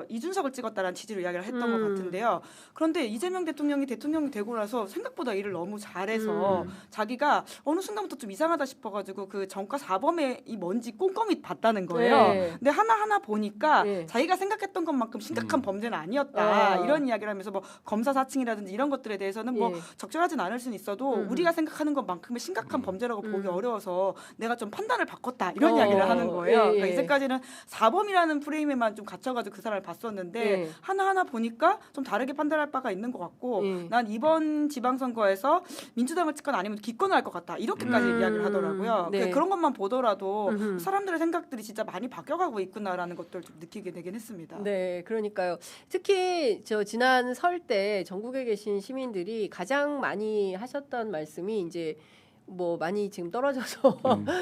이준석을 찍었다라는 취지로 이야기를 했던 것 같은데요. 그런데 이재명 대통령이 되고 나서 생각보다 일을 너무 잘해서 자기가 어느 순간부터 좀 이상하다 싶어가지고 그 정가 사범의 이 뭔지 꼼꼼히 봤다는 거예요. 네. 근데 하나하나 보니까 네. 자기가 생각했던 것만큼 심각한 범죄는 아니었다. 아. 이런 이야기를 하면서 뭐 검사 사칭이라든지 이런 것들에 대해서는 뭐 예. 적절하진 않을 수는 있어도 우리가 생각하는 것만큼의 심각한 범죄라고 보기 어려워서 내가 좀 판단을 바꿨다. 이런 이야기를 하는 거예요. 예, 예. 그러니까 이제까지는 사범이라는 프레임에만 좀 갇혀가지고 그 사람을 봤었는데 예. 하나하나 보니까 좀 다르게 판단할 바가 있는 것 같고 예. 난 이번 지방선거에서 민주당을 찍거나 아니면 기권을 할 것 같다. 이렇게까지 이야기를 하더라고요. 네. 그런 것만 보더라도 사람들의 생각들이 진짜 많이 바뀌어가고 있구나라는 것들을 좀 느끼게 되긴 했습니다. 네, 그러니까요. 특히 저 지난 설 때 전국에 계신 시민들이 가장 많이 하셨던 말씀이 이제 뭐 많이 지금 떨어져서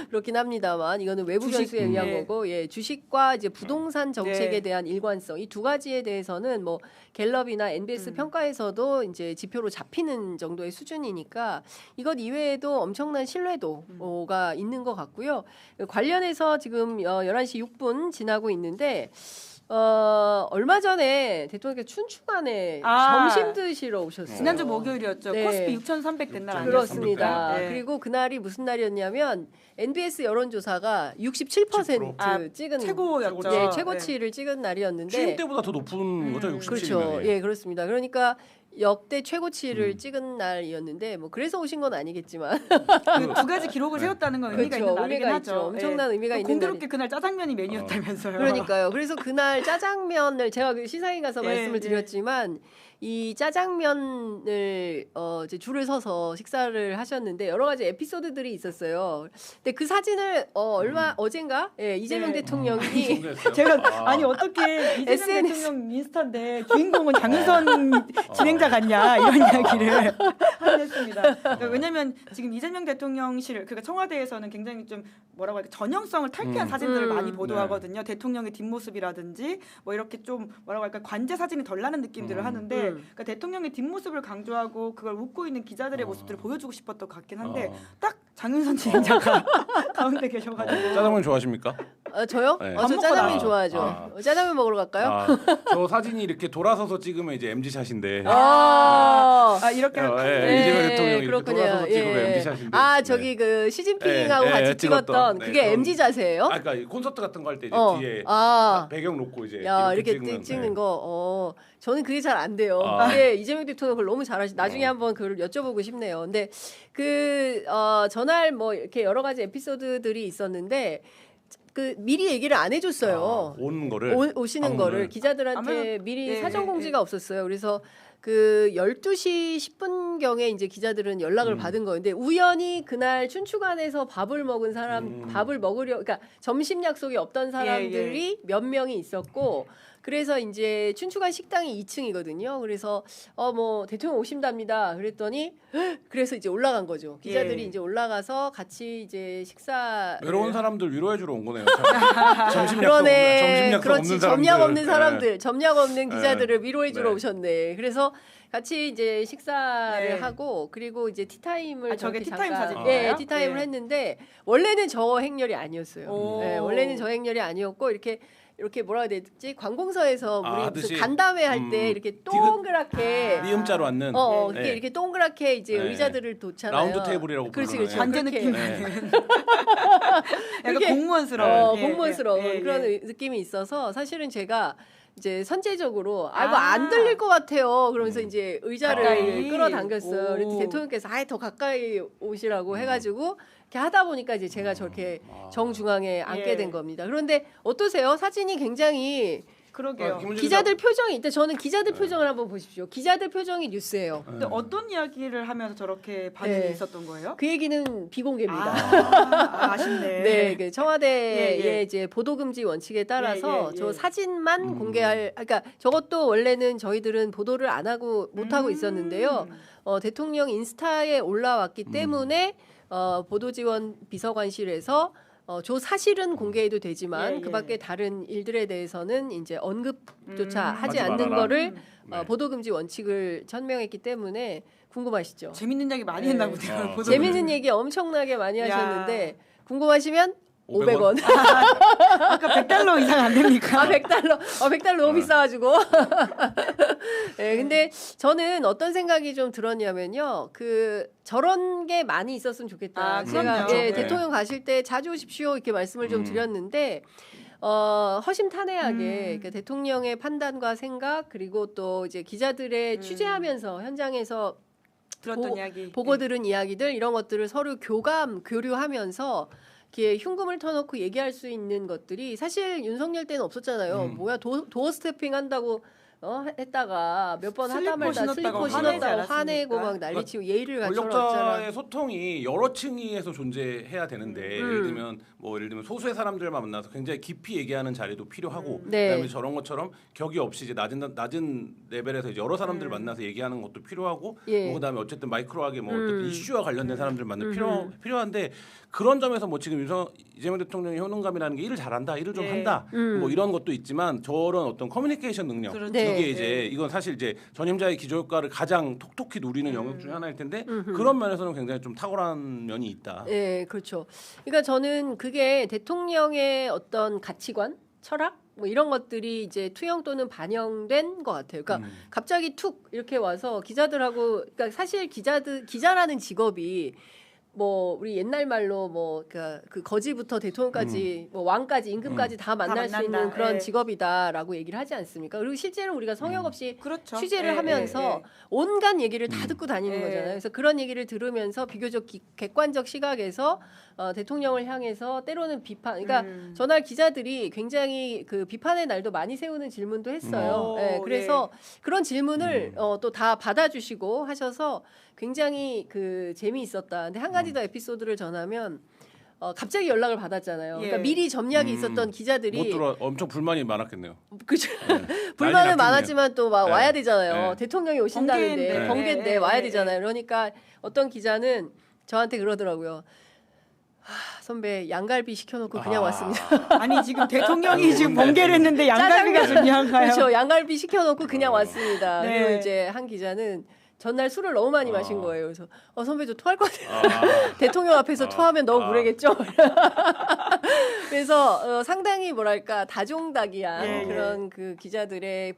그렇긴 합니다만 이거는 외부 주식, 변수에 의한 네. 거고 예 주식과 이제 부동산 정책에 네. 대한 일관성 이 두 가지에 대해서는 뭐 갤럽이나 NBS 평가에서도 이제 지표로 잡히는 정도의 수준이니까 이것 이외에도 엄청난 신뢰도가 있는 것 같고요. 관련해서 지금 11시 6분 지나고 있는데 얼마 전에 대통령께서 춘추관에 점심 드시러 오셨어요. 지난주 목요일이었죠. 네. 코스피 6,300 된 날 아니었습니까? 그렇습니다. 네. 그리고 그날이 무슨 날이었냐면 NBS 여론조사가 67% 아, 찍은 최고였죠. 예, 최고치를 찍은 날이었는데 취임 때보다 더 높은 거죠, 67이면. 그렇죠. 예, 그렇습니다. 그러니까 역대 최고치를 찍은 날이었는데 뭐 그래서 오신 건 아니겠지만 그 두 가지 기록을 세웠다는 건 의미가 그렇죠. 있는 날이긴 의미가 하죠. 있죠. 엄청난 의미가 있는 공교롭게 그날 짜장면이 메뉴였다면서요. 그러니까요. 그래서 그날 짜장면을 제가 그 시사회 가서 예, 말씀을 예. 드렸지만 이 짜장면을 이제 줄을 서서 식사를 하셨는데 여러 가지 에피소드들이 있었어요. 근데 그 사진을 어젠가 이재명 네. 대통령이 제가 아니 어떻게 이재명 SNS. 대통령 인스타인데 주인공은 장윤선 진행자 같냐 이런 이야기를 하긴 했습니다. 그러니까 왜냐하면 지금 이재명 대통령실 그러니까 청와대에서는 굉장히 좀 뭐라고 할까 전형성을 탈피한 사진들을 많이 보도하거든요. 대통령의 뒷모습이라든지 뭐 이렇게 좀 뭐라고 할까 관제 사진이 덜 나는 느낌들을 하는데 그러니까 대통령의 뒷모습을 강조하고 그걸 웃고 있는 기자들의 모습들을 보여주고 싶었던 것 같긴 한데 딱 장윤선 진행자가 가운데 계셔가지고 짜장면 좋아하십니까? 저요? 네. 저 밥 먹고 짜장면 나서. 좋아하죠. 짜장면 먹으러 갈까요? 저 사진이 이렇게 돌아서서 찍으면 이제 MZ 샷인데. 이렇게 이재명 대통령이 이렇게 그렇군요. 돌아서서 찍으면 MZ 샷인데. 아 저기 그 시진핑하고 네, 같이 네, 찍었던 찍었던, 그게 네, MZ 자세예요? 아, 그러니까 콘서트 같은 거 할 때 이제 뒤에 배경 놓고 이제 야 이렇게 찍는, 찍는 네. 거 저는 그게 잘 안 돼요. 아. 근데 이재명 대통령 그걸 너무 잘하시. 나중에 한번 그걸 여쭤보고 싶네요. 근데 그 전날 뭐 이렇게 여러 가지 에피소드들이 있었는데 그 미리 얘기를 안 해줬어요. 오는 거를 오시는 방문을. 거를 기자들한테 아무래도- 미리 네, 사전 네, 공지가 없었어요. 그래서 그 12시 10분경에 이제 기자들은 연락을 받은 거였는데 우연히 그날 춘추관에서 밥을 먹은 사람 밥을 먹으려 그러니까 점심 약속이 없던 사람들이 몇 명이 있었고 그래서 이제 춘추관 식당이 2층이거든요. 그래서 뭐 대통령 오신답니다. 그랬더니 그래서 이제 올라간 거죠. 기자들이 이제 올라가서 같이 이제 식사 외로운 사람들 위로해 주러 온 거네요. 점심 약속 그러네. 점심 약속 그렇지. 없는 사람들. 점약 없는 네. 사람들, 점약 없는 기자들을 위로해 주러 네. 오셨네. 그래서 같이 이제 식사를 네. 하고 그리고 이제 티타임을 저게 저렇게 티타임 잠깐- 사진이에요? 예, 티타임을 네. 했는데 원래는 저 행렬이 아니었어요. 오. 네, 원래는 저 행렬이 아니었고 이렇게 뭐라 해야 되지? 관공서에서 우리 하듯이. 무슨 간담회 할 때 이렇게 동그랗게 니음자로 앉는 그렇게 네. 이렇게 동그랗게 이제 네. 의자들을 뒀잖아요. 라운드 테이블이라고 그렇지, 부르는, 그렇지. 예. 관제 그렇게. 느낌 네. 약간 그게- 공무원스러운 공무원스러운 예, 그런 예. 느낌이 있어서 사실은 제가 이제 선제적으로 이거 안 들릴 것 같아요. 그러면서 이제 의자를 가까이. 끌어당겼어요. 오. 그래서 대통령께서 아예 더 가까이 오시라고 해가지고 이렇게 하다 보니까 이제 제가 저렇게 정중앙에 앉게 예. 된 겁니다. 그런데 어떠세요? 사진이 굉장히 그러게요. 김은지 기자들 표정이 일단 저는 기자들 표정을 한번 보십시오. 기자들 표정이 뉴스예요. 근데 어떤 이야기를 하면서 저렇게 반응이 네. 있었던 거예요? 그 얘기는 비공개입니다. 아쉽네. 네, 그 청와대의 예, 예. 이제 보도금지 원칙에 따라서 예, 예. 저 사진만 공개할, 그러니까 저것도 원래는 저희들은 보도를 안 하고 못 하고 있었는데요. 대통령 인스타에 올라왔기 때문에 보도지원 비서관실에서 조 사실은 공개해도 되지만 예, 예. 그밖에 다른 일들에 대해서는 이제 언급조차 하지 하지 않는 말아라. 거를 네. 보도금지 원칙을 천명했기 때문에 궁금하시죠? 재밌는 이야기 많이 네. 했나 보네요. 보도를. 재밌는 얘기 엄청나게 많이 야. 하셨는데 궁금하시면 500원? 500원. 아까 100달러 이상 안 됩니까? 100달러. 100달러 너무 비싸가지고. 네, 근데 저는 어떤 생각이 좀 들었냐면요. 저런 게 많이 있었으면 좋겠다. 제가 그럼요. 네. 대통령 가실 때 자주 오십시오. 이렇게 말씀을 좀 드렸는데, 허심탄회하게 그러니까 대통령의 판단과 생각, 그리고 또 이제 기자들의 취재하면서 현장에서 들었던 이야기. 보고 들은 이야기들 이런 것들을 서로 교류하면서 이렇게 흉금을 터놓고 얘기할 수 있는 것들이 사실 윤석열 때는 없었잖아요. 뭐야 도어 스태핑 한다고 했다가 몇 번 하다 말다 신었다고 슬리퍼 화내지 신었다고 않았습니까? 화내고 막 난리치고 예의를 갖춰라 권력자의 소통이 여러 층위에서 존재해야 되는데 예를 들면 소수의 사람들만 만나서 굉장히 깊이 얘기하는 자리도 필요하고 네. 그다음에 저런 것처럼 격이 없이 이제 낮은 레벨에서 이제 여러 사람들 만나서 얘기하는 것도 필요하고 예. 뭐 그다음에 어쨌든 마이크로하게 뭐 어떤 이슈와 관련된 사람들 만나 필요한데 그런 점에서 뭐 지금 이재명 대통령이 효능감이라는 게 일을 잘한다, 일을 좀 예. 한다, 뭐 이런 것도 있지만 저런 어떤 커뮤니케이션 능력 그렇죠. 네. 이게 이제 이건 사실 이제 전임자의 기저효과를 가장 톡톡히 누리는 영역 중에 하나일 텐데 그런 면에서는 굉장히 좀 탁월한 면이 있다. 네, 그렇죠. 그러니까 저는 그게 대통령의 어떤 가치관, 철학 뭐 이런 것들이 이제 투영 또는 반영된 것 같아요. 그러니까 갑자기 툭 이렇게 와서 기자들하고, 그러니까 사실 기자라는 직업이 뭐 우리 옛날 말로 뭐 그 거지부터 대통령까지 뭐 왕까지 임금까지 다 만날 수 만난다. 있는 그런 예. 직업이다라고 얘기를 하지 않습니까? 그리고 실제로 우리가 성역 없이 그렇죠. 취재를 예, 하면서 예, 예. 온갖 얘기를 다 듣고 다니는 예. 거잖아요. 그래서 그런 얘기를 들으면서 비교적 객관적 시각에서 대통령을 향해서 때로는 비판. 그러니까 전날 기자들이 굉장히 그 비판의 날도 많이 세우는 질문도 했어요. 오, 예, 그래서 그런 질문을 또 다 받아주시고 하셔서 굉장히 그 재미있었다. 근데 한 가지 더 에피소드를 전하면 갑자기 연락을 받았잖아요. 예. 그러니까 미리 점략이 있었던 기자들이 못 들어 엄청 불만이 많았겠네요. 그죠. 난리 불만은 났겠네요. 많았지만 또 막 네. 와야 되잖아요. 네. 대통령이 오신다는데 번개인데. 번개인데 네, 와야 네, 되잖아요. 그러니까 어떤 기자는 저한테 그러더라고요. 선배 양갈비 시켜놓고 그냥 왔습니다. 아니 지금 대통령이 지금 번개를 했는데 양갈비가 짜장면. 중요한가요? 그렇죠. 양갈비 시켜놓고 그냥 왔습니다. 네. 그리고 이제 한 기자는 전날 술을 너무 많이 마신 거예요. 그래서 선배 저 토할 것 같아요. 대통령 앞에서 토하면 너무 무례겠죠. 그래서 상당히 뭐랄까 다종다기한 예, 예. 그런 그 기자들의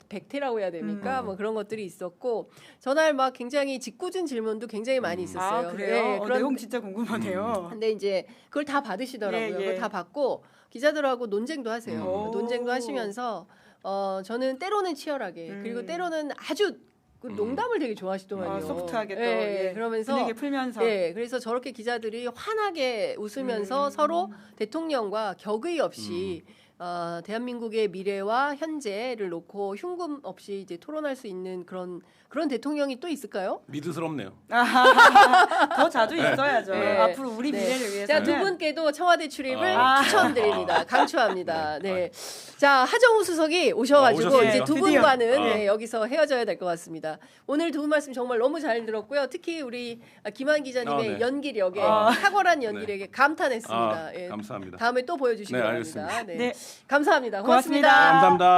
백태라고 해야 됩니까? 뭐 그런 것들이 있었고 전날 막 굉장히 짓궂은 질문도 굉장히 많이 있었어요. 아 그래요? 예, 그런 내용 진짜 궁금하네요. 근데 이제 그걸 다 받으시더라고요. 예, 예. 그걸 다 받고 기자들하고 논쟁도 하세요. 오. 논쟁도 하시면서 저는 때로는 치열하게 그리고 때로는 아주 그 농담을 되게 좋아하시더만요. 소프트하게 또 예, 예. 그러면서 분위기 풀면서 예, 그래서 저렇게 기자들이 환하게 웃으면서 서로 대통령과 격의 없이 대한민국의 미래와 현재를 놓고 흉금 없이 이제 토론할 수 있는 그런 대통령이 또 있을까요? 미드스럽네요. 더 자주 있어야죠. 네. 앞으로 우리 네. 미래를 자, 위해서는 두 분께도 청와대 출입을 아. 추천드립니다. 강추합니다. 네. 자, 하정우 수석이 오셔가지고 오셨어요. 이제 두 드디어. 분과는 네. 네, 여기서 헤어져야 될 것 같습니다. 오늘 두 분 말씀 정말 너무 잘 들었고요. 특히 우리 김한 기자님의 네. 연기력에 탁월한 연기력에 감탄했습니다. 예. 감사합니다. 다음에 또 보여주시기 네, 바랍니다. 알겠습니다. 네. 네. 감사합니다. 고맙습니다. 고맙습니다. 감사합니다.